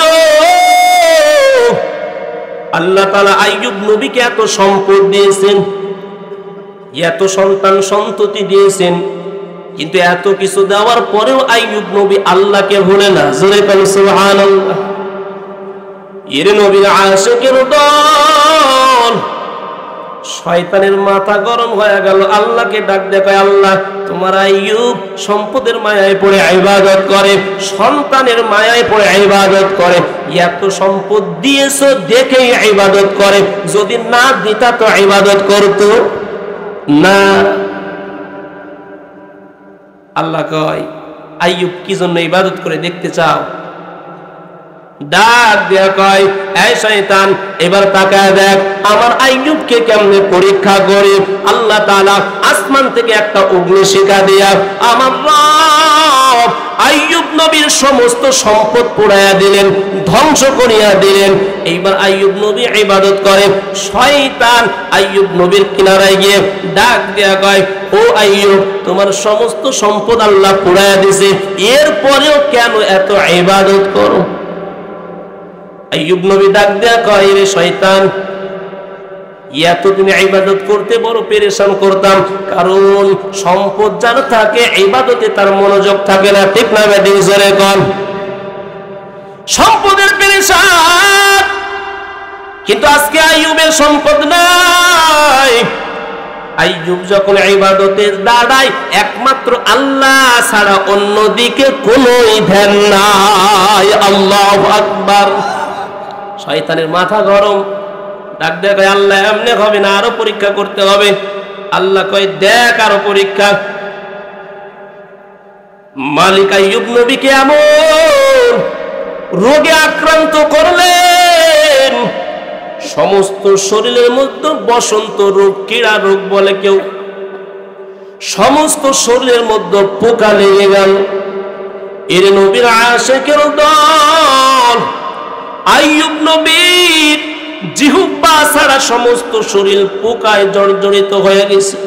আল্লাহ তাআলা আইয়ুব নবীকে এত সম্পদ দিয়েছেন, এত সন্তান সন্ততি দিয়েছেন, কিন্তু এত কিছু দেওয়ার পরেও আইয়ুব নবী আল্লাহকে ভুলে না। জোরে বলো সুবহানাল্লাহ। এর নবীর আশিকের দল, শয়তানের মাথা গরম হয়ে গেল, আল্লাহকে ডাক দেখে, আল্লাহ তোমার আইয়ুব সম্পদের মায়ায় পড়ে ইবাদত করে, সন্তানের মায়ায় পড়ে ইবাদত করে, এত সম্পদ দিয়েছো দেখেই ইবাদত করে, যদি না দিতা তো ইবাদত করতো না। আল্লাহ কয়, আইয়ুব কি জন্য ইবাদত করে দেখতে চাও? ডাক দেয়া কয়, এই শয়তান এবার তাকায় দেখ আমার আইয়ুবকে কেমনে পরীক্ষা করে। আল্লাহ তাআলা আসমান থেকে একটা অগ্নিশিখা দিয়া আমার আইয়ুব নবীর সমস্ত সম্পদ পোড়াইয়া দিলেন, ধ্বংস করিয়া দিলেন। এইবার আইয়ুব নবী ইবাদত করেন। শয়তান আইয়ুব নবীর কিনারায় গিয়ে ডাক দেয়া কয়, ও আইয়ুব, তোমার সমস্ত সম্পদ আল্লাহ পোড়াইয়া দিয়েছে, এরপরেও কেন এত ইবাদত করো? আইয়ুব নবী ডাক দেয়া কয়, রে শয়তান, এতদিন ইবাদত করতে বড় পেরেশান করতাম, কারণ সম্পদ যার থাকে ইবাদতে তার মনোযোগ থাকে না। ঠিক না বেঠিক? জোরে কন। সম্পদের পেরেশান, কিন্তু আজকে আইয়ুবের সম্পদ নাই। আইয়ুব যখন ইবাদতে দাঁড়ায়, একমাত্র আল্লাহ ছাড়া অন্যদিকে কোনোই ধ্যান নাই। আল্লাহু আকবার। শয়তানের মাথা গরম, ডাক দেয়া কয়, আল্লাহ এমনি হবে না, আরো পরীক্ষা করতে হবে। আল্লাহ কয়, দেখ আরো পরীক্ষা। মালিক আইয়ুব নবীকে এমন রোগে আক্রান্ত করলেন, সমস্ত শরীরের মধ্যে বসন্ত রোগ, কিড়া রোগ বলে কেউ, সমস্ত শরীরের মধ্যে পোকা লেগে গেল। এর নবীর আশিকের দল আইয়ুব নবীর জিহ্বা ছাড়া সমস্ত শরীর পোকায় জর্জরিত হয়ে গেছে।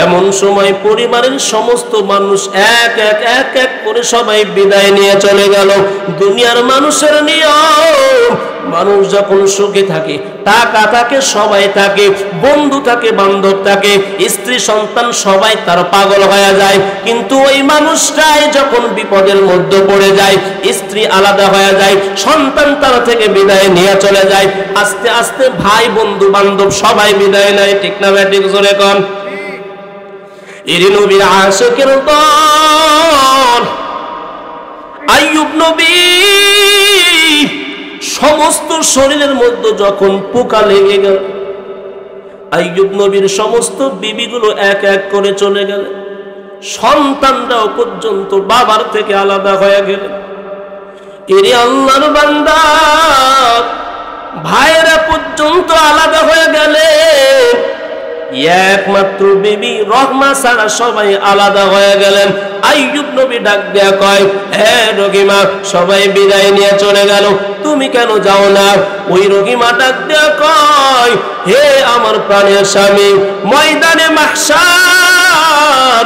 এমন সময় পরিবারের সমস্ত মানুষ এক এক করে সবাই বিদায় নিয়ে চলে গেল। দুনিয়ার মানুষের নিয়ম, মানুষ যখন সুখে থাকে, টাকা থাকে, সবাই থাকে, বন্ধু থাকে, বান্ধব থাকে, স্ত্রী সন্তান সবাই তার পাগল হয়ে যায়। কিন্তু ওই মানুষটাই যখন বিপদের মধ্যে পড়ে যায়, স্ত্রী আলাদা হয়ে যায়, সন্তান তার থেকে বিদায় নিয়ে চলে যায়, আস্তে আস্তে ভাই বন্ধু বান্ধব সবাই বিদায় নেয়। ঠিক না বেঠিক? জোরে কন। এরে নবীর আশিকের দল আইয়ুব নবী সমস্ত শরীরের মধ্যে যখন পোকা লেগে গেল, আইয়ুব নবীর সমস্ত বিবিগুলো এক এক করে চলে গেল, সন্তানরাও পর্যন্ত বাবার থেকে আলাদা হয়ে গেল। এরে আল্লাহর বান্দা, ভাইয়েরা পর্যন্ত আলাদা হয়ে গেলে, একমাত্র বিবি রহমা ছাড়া সবাই আলাদা হয়ে গেলেন। আইয়ুব নবী ডাক দেয়া কয়, হে রহিমা, সবাই বিদায় নিয়ে চলে গেল, তুমি কেন যাও না? ওই রহিমা ডাক দেয়া কয়, হে আমার প্রাণের স্বামী, ময়দানে মাহশার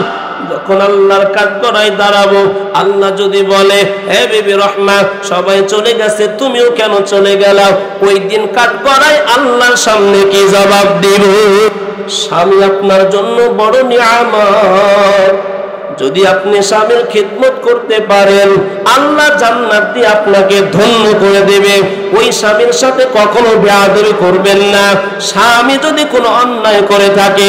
যখন আল্লাহর কাঠগড়ায় দাঁড়াবো, আল্লাহ যদি বলে, হে বিবি রহমা, সবাই চলে গেছে, তুমিও কেন চলে গেলা? ওই দিন কাঠগড়ায় আল্লাহর সামনে কি জবাব দিব? স্বামী আপনার জন্য বড় নিয়ামত। যদি আপনি স্বামীর খিদমত করতে পারেন, আল্লাহ জান্নাত দিয়ে আপনাকে ধন্য করে দেবে। ওই স্বামীর সাথে কখনো বেয়াদবি করবেন না। স্বামী যদি কোনো অন্যায় করে থাকে,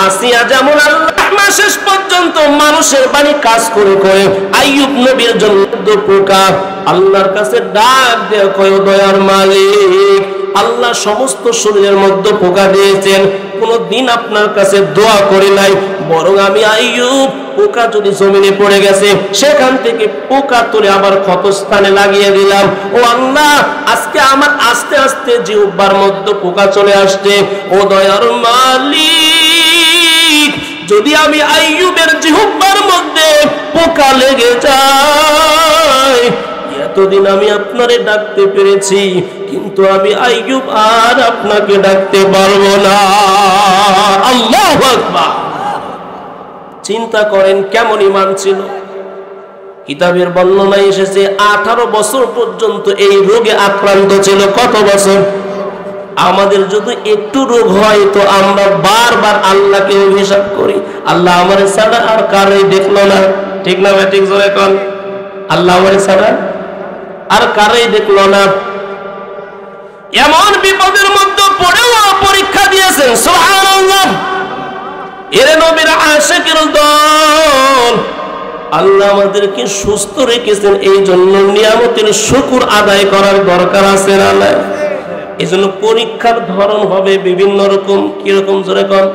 আসিয়া যেমন আল্লাহ শেষ পর্যন্ত মানুষের বাণী কাজ করে করে আইয়ুব নবীর জন্য পোকা, আল্লাহর কাছে ডাক দেয়া কয়, দয়ার মালিক, আল্লাহ সমস্ত শরীরের মধ্যে পোকা দিয়েছেন, কোনদিন আপনার কাছে দোয়া করে নাই, বরং আমি আইয়ুব পোকা যদি জমিনে পড়ে গেছে, সেখান থেকে পোকা তুলে আবার ক্ষতস্থানে লাগিয়ে দিলাম। ও আল্লাহ, আজকে আমার আস্তে আস্তে জিহ্বার মধ্যে পোকা চলে আসছে। ও দয়ার মালিক, যদি আমি আইয়ুবের জিহ্বার মধ্যে পোকা লেগে যায়, এতদিন আমি আপনারে ডাকতে পেরেছি, কিন্তু আমি আইয়ুব আর আপনাকে ডাকতে পারবো না। আল্লাহু আকবার। চিন্তা করেন কেমন ঈমান ছিল। কিতাবের বর্ণনায় এসেছে 18 বছর পর্যন্ত এই রোগে আক্রান্ত ছিল। কত বছর? আমাদের যদি একটু রোগ হয় তো আমরা বারবার আল্লাহকে অভিশাপ করি, আল্লাহ আমার ছাড়া আর কারোই দেখলো না। ঠিক না ভাই? ঠিক জোরে কোন। আল্লাহ আমার ছাড়া আর কারোই দেখলো না। এমন বিপদের মধ্যে পড়েও পরীক্ষা দিয়েছেন। সুবহানাল্লাহ। এর নবীর আশিকের দল, আল্লাহ আমাদেরকে সুস্থ রেখেছেন, এই জন্য নিয়ামতের শুকর আদায় করার দরকার আছে না নাই? এই জন্য পরীক্ষার ধরন হবে বিভিন্ন রকম। কিরকম? জোরে কম।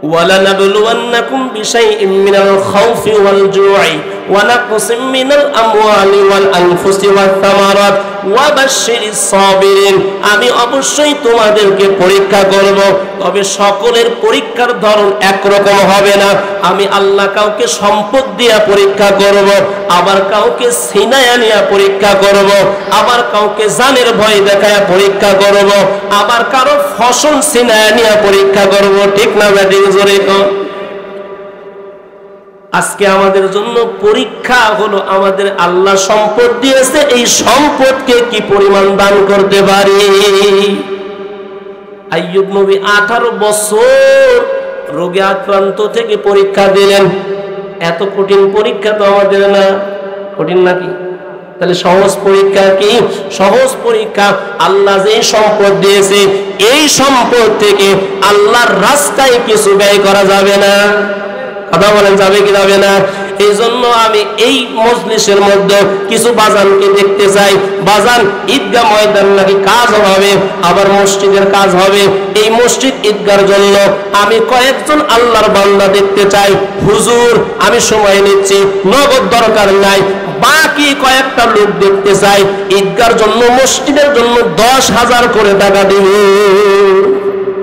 ওয়ালানাবলুওয়ান্নাকুম বিশাইইম মিনাল খাউফি ওয়াল জুই ওয়া নাকসিম মিনাল আমওয়ালি ওয়াল আনফুসি ওয়াত তামারাত ওয়া বাশশিরিস সাবিরিন। আমি অবশ্যই তোমাদেরকে পরীক্ষা করব, তবে সকলের পরীক্ষার ধরন একরকম হবে না। আমি আল্লাহ কাউকে সম্পদ দিয়া পরীক্ষা করব, আবার কাউকে সিনায়া নিয়ে পরীক্ষা করব, আবার কাউকে জানের ভয় দেখায়া পরীক্ষা করব, আবার কারো ফসল সিনায়া নিয়ে পরীক্ষা করব। ঠিক না ব্যাটিং জোরে কর। আজকে আমাদের জন্য পরীক্ষা হলো আমাদের আল্লাহ সম্পদ দিয়েছে, এই সম্পদকে কি পরিমাণ দান করতে পারি। আইয়ুব নবী 18 বছর রোগে আক্রান্ত থেকে পরীক্ষা দিলেন। এত কঠিন পরীক্ষা তো আমাদের না, কঠিন নাকি? তাহলে সহজ পরীক্ষা কি? সহজ পরীক্ষা আল্লাহ যে সম্পদ দিয়েছে এই সম্পদ থেকে আল্লাহর রাস্তায় কিছু ব্যয় করা যাবে না। কথা বলেন, যাবে কি যাবে না? এই জন্য আমি এই মজলিসের মধ্যে কিছু বাজানকে দেখতে চাই। বাজান ঈদগাহ ময়দান নাকি কাজ হবে, আবার মসজিদের কাজ হবে। এই মসজিদ ঈদগাহর জন্য আমি কয়েকজন আল্লাহর বান্দা দেখতে চাই। হুজুর আমি সময় নিচ্ছি, নগদ দরকার নাই, বাকি কয়েকটা লোক দেখতে চাই। ঈদগাহর জন্য মসজিদের জন্য 10,000 করে টাকা দিব।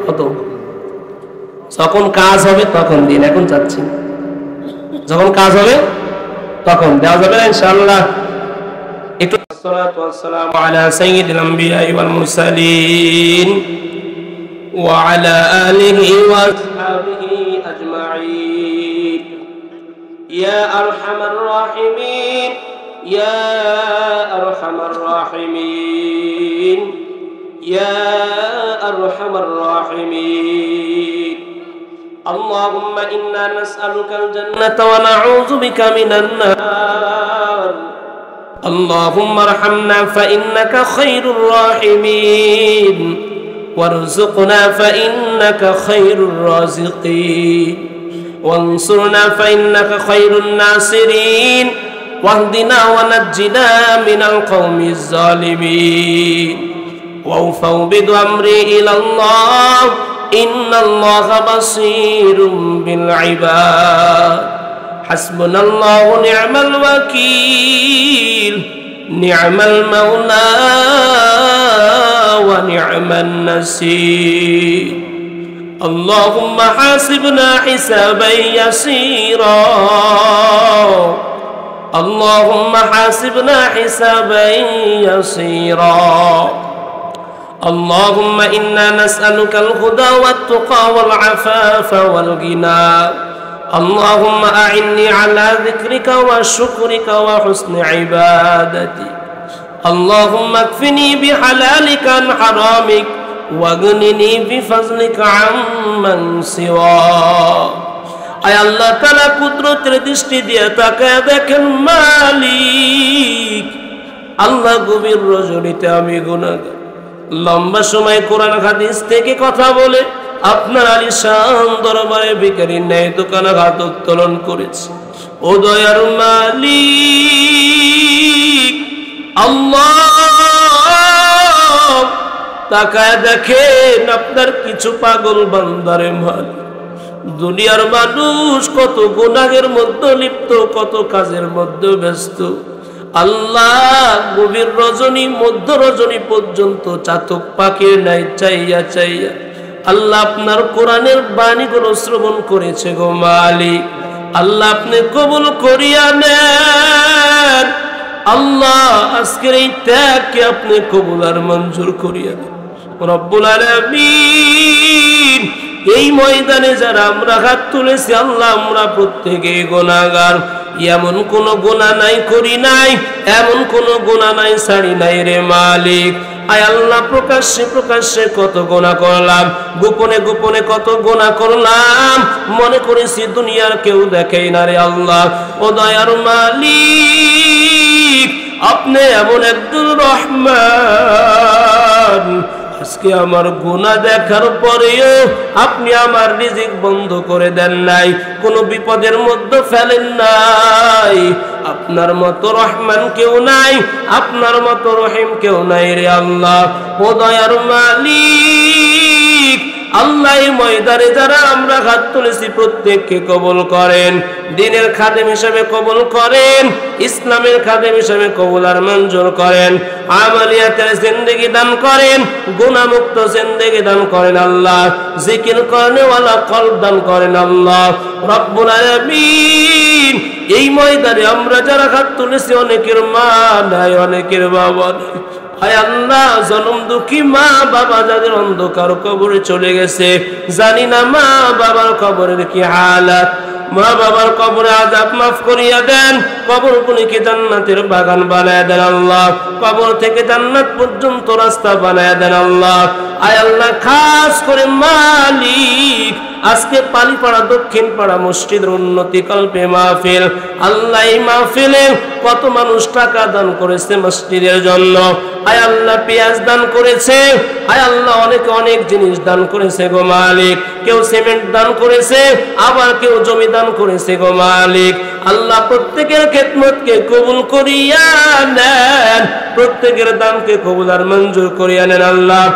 কত? যখন কাজ হবে তখন দিন, এখন চাচ্ছি যখন কাজ হবে তখন দেওয়া যাবে না ইনশাআল্লাহ। একটু আসসালাতু ওয়াসসালামু আলা সাইয়্যিদিল আমবিয়া ওয়াল মুরসালিন ওয়া আলা আলিহি ওয়া আসহাবিহি আজমাইন। ইয়া আরহামার রাহিমিন, ইয়া আরহামার রাহিমিন, ইয়া আরহামার রাহিমিন। اللهم إنا نسألك الجنة ونعوذ بك من النار. اللهم ارحمنا فإنك خير الراحمين، وارزقنا فإنك خير الرازقين، وانصرنا فإنك خير الناصرين، واهدنا ونجنا من القوم الظالمين. وأفوض أمري إلى الله إن الله بصير بالعباد. حسبنا الله ونعم الوكيل، نعم المولى ونعم النصير. اللهم حاسبنا حسابا يسيرا، اللهم حاسبنا حسابا يسيرا. اللهم إنا نسألك الهدى والتقى والعفاف والغنى. اللهم أعني على ذكرك وشكرك وحسن عبادتك. اللهم اكفني بحلالك عن حرامك واغنني بفضلك عمن سواك. আয় আল্লাহ তাআলা কুদরতের দৃষ্টি দিয়ে তাকায় দেখেন মালিক, আল্লাহ গভীর রজনীতে আমি গুনাহগার, লম্বা সময় কোরআন হাদিস থেকে কথা বলে আপনার আলিশান দরবারে ভিখারির ন্যায় দোকানে হাত উত্তোলন করেছি। ও দয়ার মালিক আল্লাহ, তাকায় দেখেন আপনার কিছু পাগল বান্দারে মালিক। দুনিয়ার মানুষ কত গুনাহের মধ্যে লিপ্ত, কত কাজের মধ্যে ব্যস্ত। আল্লাহ গভীর রজনী মধ্য রজনী পর্যন্ত চাতক পাখির নাই চাইয়া চাইয়া আল্লাহ আপনার কোরআনের বাণীগুলো শ্রবণ করেছে গো মালিক। আল্লাহ আপনি কবুল করিয়া নেন। আল্লাহ আজকের এই ত্যাগকে আপনি কবুল আর মঞ্জুর করিয়া নেন রব্বুল আলামিন। এই ময়দানে যারা আমরা হাত তুলেছি আল্লাহ আমরা প্রত্যেকে গুনাহগার। এমন কোন গুনাহ নাই করি নাই, এমন কোন গুনাহ নাই ছাড়ি নাই রে মালিক। আয় আল্লাহ প্রকাশ্যে প্রকাশ্যে কত গুনাহ করলাম, গোপনে গোপনে কত গুনাহ করলাম, মনে করেছি দুনিয়ার কেউ দেখেই না রে আল্লাহ। ও দয়ার মালিক আপনি এমন একজন রহমান, আজকে আমার গুনাহ দেখার পরেও আপনি আমার রিজিক বন্ধ করে দেন নাই, কোনো বিপদের মধ্যে ফেলেন নাই। আপনার মতো রহমান কেউ নাই, আপনার মতো রহিম কেউ নাই রে আল্লাহ। ও দয়ার মালিক আল্লাহ এই ময়দানে যারা আমরা হাত তুলেছি প্রত্যেককে কবুল করেন, দ্বীনের খাদেম হিসেবে কবুল করেন, ইসলামের খাদেম হিসেবে কবুল আর মঞ্জুর করেন, আমালিয়াতের জিন্দেগি দান করেন, গুনাহমুক্ত জিন্দেগি দান করেন আল্লাহ, জিকির করনেওয়ালা কলব দান করেন আল্লাহ রব্বুল আলামিন। এই ময়দানে আমরা যারা হাত তুলেছি অনেকের মা নাই, অনেকের বাবা নাই। হায় আল্লাহ, জনম দুঃখী মা বাবা যাদের অন্ধকার কবরে চলে গেছে, জানি না মা বাবার কবরের কি হালাত। মা বাবার কবরে আযাব মাফ করিয়া দেন, কবরগুলিকে জান্নাতের বাগান বানায় দেন আল্লাহ, কবর থেকে জান্নাত পর্যন্ত রাস্তা বানায় দেন আল্লাহ। আয় আল্লাহ, খাস করে মালিক আজকে পালিপাড়া দক্ষিণ পাড়া মসজিদের উন্নতি কল্পে মাহফিল, আল্লাহ এই মাহফিলে কত মানুষ টাকা দান করেছে মসজিদের জন্য। আয় আল্লাহ, পেঁয়াজ দান করেছে, আয় আল্লাহ অনেকে অনেক জিনিস দান করেছে গো মালিক, কেউ সিমেন্ট দান করেছে, আবার কেউ জমি দান করেছে গো মালিক। আল্লাহ প্রত্যেকের খেদমতকে কবুল করিয়া নেন, প্রত্যেকের দানকে কবুল আর মঞ্জুর করিয়া নেন আল্লাহ।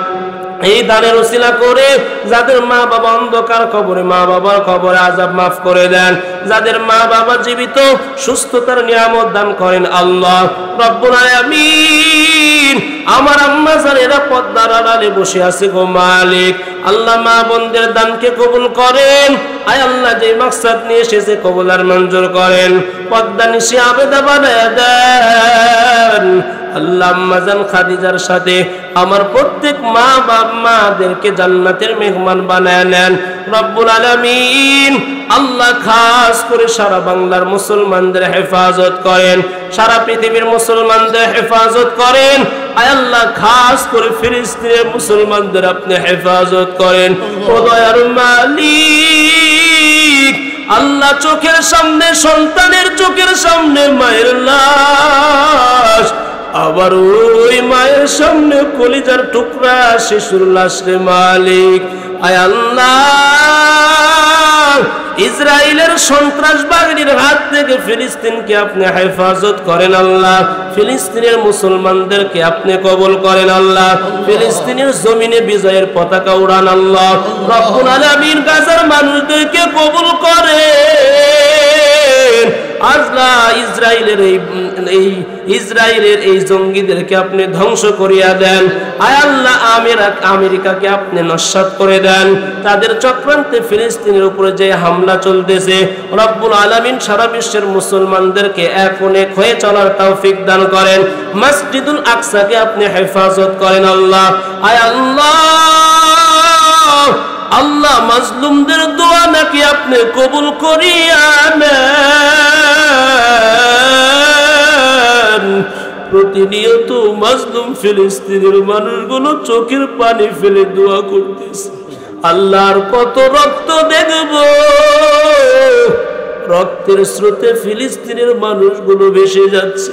এই দানের ওসিলা করে যাদের মা বাবা অন্ধকার কবরে, মা বাবার কবরে আযাব মাফ করে দেন, যাদের মা বাবা জীবিত সুস্থতার নিয়ামত দান করেন আল্লাহ রব্বুল আলামিন। আমার আম্মা জানেরা পর্দার আড়ালে বসে আছে গো মালিক, আল্লাহ মা বোনদের দানকে কবুল করেন। আয় আল্লাহ, যে মাকসাদ নিয়ে এসেছে কবুল আর মঞ্জুর করেন, পর্দা নিশি আবেদা বানায় দেন আল্লাহ। আম্মাজান খাদিজার সাথে আমার প্রত্যেক মা বাবাদেরকে জান্নাতের মেহমান বানায় নেন রব্বুল আলামিন। আল্লাহ খাস করে সারা বাংলার মুসলমানদের হেফাজত করেন, সারা পৃথিবীর মুসলমানদের হেফাজত করেন। আয় আল্লাহ, খাস করে ফিলিস্তিনের মুসলমানদের আপনি হেফাজত করেন ও দয়ার মালিক। আল্লাহ, চোখের সামনে সন্তানের চোখের সামনে মায়ের লাশ, আবার ওই মায়ের সামনে কলিজার টুকরা শিশুর লাশ রে মালিক। আয় আল্লাহ, ইসরায়েলের সন্ত্রাসবাদীর হাত থেকে ফিলিস্তিনকে আপনি হেফাজত করেন আল্লাহ, ফিলিস্তিনের মুসলমানদেরকে আপনি কবুল করেন আল্লাহ, ফিলিস্তিনের জমিনে বিজয়ের পতাকা উড়ান আল্লাহ রব্বুল আলামিন। গাজার মানুষদেরকে কবুল করেন আল্লাহ, ইসরায়েলের এই জঙ্গিদেরকে আপনি ধ্বংস করিয়া দেন। আয় আল্লাহ, আমেরিকাকে আপনি নস্যাৎ করে দেন, তাদের চক্রান্তে ফিলিস্তিনের উপরে যে হামলা চলতেছে রব্বুল আলামিন সারা বিশ্বের মুসলমানদেরকে এক হয়ে চলার তৌফিক দান করেন। মসজিদুল আকসাকে আপনি হেফাজত করেন আল্লাহ। আয় আল্লাহ, আল্লাহ মাজলুমদের দোয়া নাকি আপনি কবুল করিয়া নেন। প্রতিনিয়ত মাজলুম ফিলিস্তিনের মানুষগুলো চোখের পানি ফেলে দোয়া করতেছে, আল্লাহর কত রক্ত দেখব, রক্তের স্রোতে ফিলিস্তিনের মানুষগুলো ভেসে যাচ্ছে।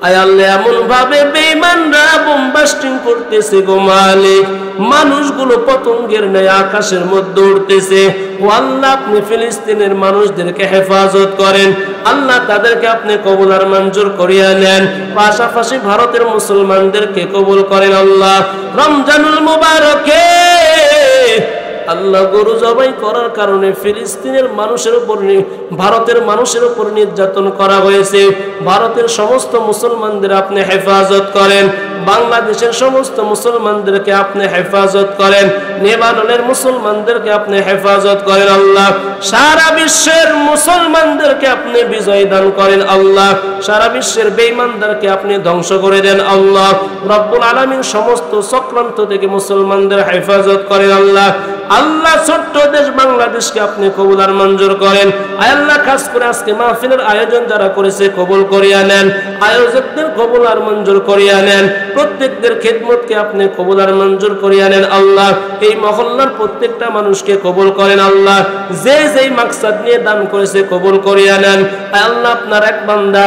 আয় আল্লাহ, এমন ভাবে বেঈমানরা বোমবাস্টিং করতেছে গো মালিক, মানুষগুলো পতঙ্গের ন্যায় আকাশের মধ্যে উড়তেছে। ও আল্লাহ, আপনি ফিলিস্তিনের মানুষদেরকে হেফাজত করেন আল্লাহ, তাদেরকে আপনি কবুল আর মঞ্জুর করিয়া নেন। পাশাপাশি ভারতের মুসলমানদেরকে কবুল করেন আল্লাহ। রমজানুল মুবারকে আল্লাহ গরু জবাই করার কারণে ফিলিস্তিনের মানুষের উপর, ভারতের মানুষের উপর নির্যাতন করা হয়েছে। ভারতের সমস্ত মুসলমানদের আপনি হেফাজত করেন, বাংলাদেশের সমস্ত মুসলমানদেরকে আপনি হেফাজত করেন, নেপালের মুসলমানদেরকে আপনি হেফাজত করেন আল্লাহ। সারা বিশ্বের মুসলমানদেরকে আপনি বিজয় দান করেন আল্লাহ, সারা বিশ্বের বেঈমানদেরকে আপনি ধ্বংস করে দেন আল্লাহ রব্বুল আলামিন। সমস্ত চক্রান্ত থেকে মুসলমানদের হেফাজত করেন আল্লাহ। আল্লাহ, ছোট্ট দেশ বাংলাদেশকে আপনি কবুল আর মঞ্জুর করেন। আয় আল্লাহ, খাস করে আজকে মাহফিলের আয়োজন যারা করেছে কবুল করিয়া নেন, আয়োজকদের কবুল আর মঞ্জুর করিয়া নেন, প্রত্যেকদের খেদমতকে আপনি কবুল আর মঞ্জুর করিয়া নেন আল্লাহ। এই মহল্লার প্রত্যেকটা মানুষকে কবুল করেন আল্লাহ, যে যেই মাকসাদ নিয়ে দান করেছে কবুল করিয়া নেন। আয় আল্লাহ, আপনার এক বান্দা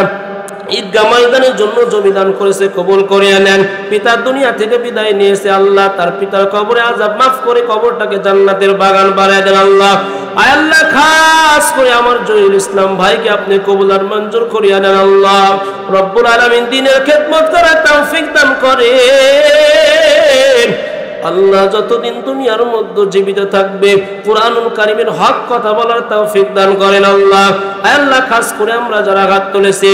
ঈদগাহ ময়দানের জন্য জমি দান করেছে কবুল করিয়া নেন। পিতার দুনিয়া থেকে বিদায় নিয়েছে আল্লাহ, তার পিতার কবরে আযাব মাফ করে কবরটাকে জান্নাতের বাগান বানায় দেন আল্লাহ। আয় আল্লাহ, খাস করে আমার জহিরুল ইসলাম ভাইকে আপনি কবুল আর মঞ্জুর করিয়া নেন আল্লাহ রব্বুল আলামিন। দ্বীনের খেদমত করার তৌফিক দান করেন আল্লাহ যতদিন দুনিয়ার মধ্যে জীবিত থাকবে কুরআনুল কারীমের হক কথা বলার তৌফিক দান করেন আল্লাহ। আল্লাহ খাস করে আমরা যারা হাত তুলেছি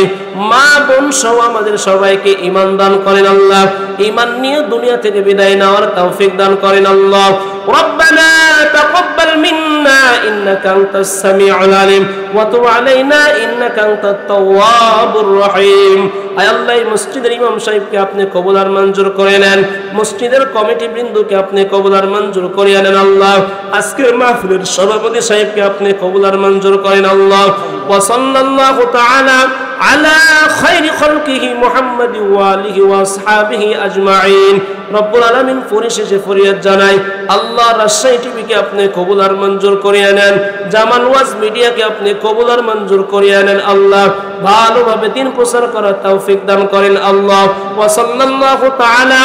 মা বোন সহ আমাদের সবাইকে ঈমান দান করেন আল্লাহ। ঈমান নিয়ে দুনিয়া থেকে বিদায় নেওয়ার তৌফিক দান করেন আল্লাহ। রব্বানা তাকাব্বাল মিন্না ইন্নাকা আনতাস সামিউল আলিম ওয়া তুব আলাইনা ইন্নাকা আনতাত তাওয়াবুর রহিম। আয় আল্লাহ, এই মসজিদের ইমাম সাহেবকে আপনি কবুল আর মঞ্জুর করে নেন, মসজিদের কমিটি বৃন্দকে আপনি কবুল আর মঞ্জুর করে নেন আল্লাহ। আজকের মাহফিলের সভাপতি সাহেবকে আপনি কবুল আর মঞ্জুর করেন আল্লাহ। ওয়া সাল্লাল্লাহু তাআলা আলা খায়রি খালকিহি মুহাম্মাদি ওয়া আলিহি ওয়া আসহাবিহি আজমাইন। রব্বুল আলামিন পরিশেষে ফরিয়াদ জানাই আল্লাহ, রাজশাহী টিভিকে আপনি কবুল আর মঞ্জুর করে নেন, জামান ওয়াজ মিডিয়াকে আপনি কবুল আর মঞ্জুর করে নেন আল্লাহ। ভালোভাবে দিন প্রচার করার তৌফিক দান করেন আল্লাহ। ওয়া সাল্লাল্লাহু তাআলা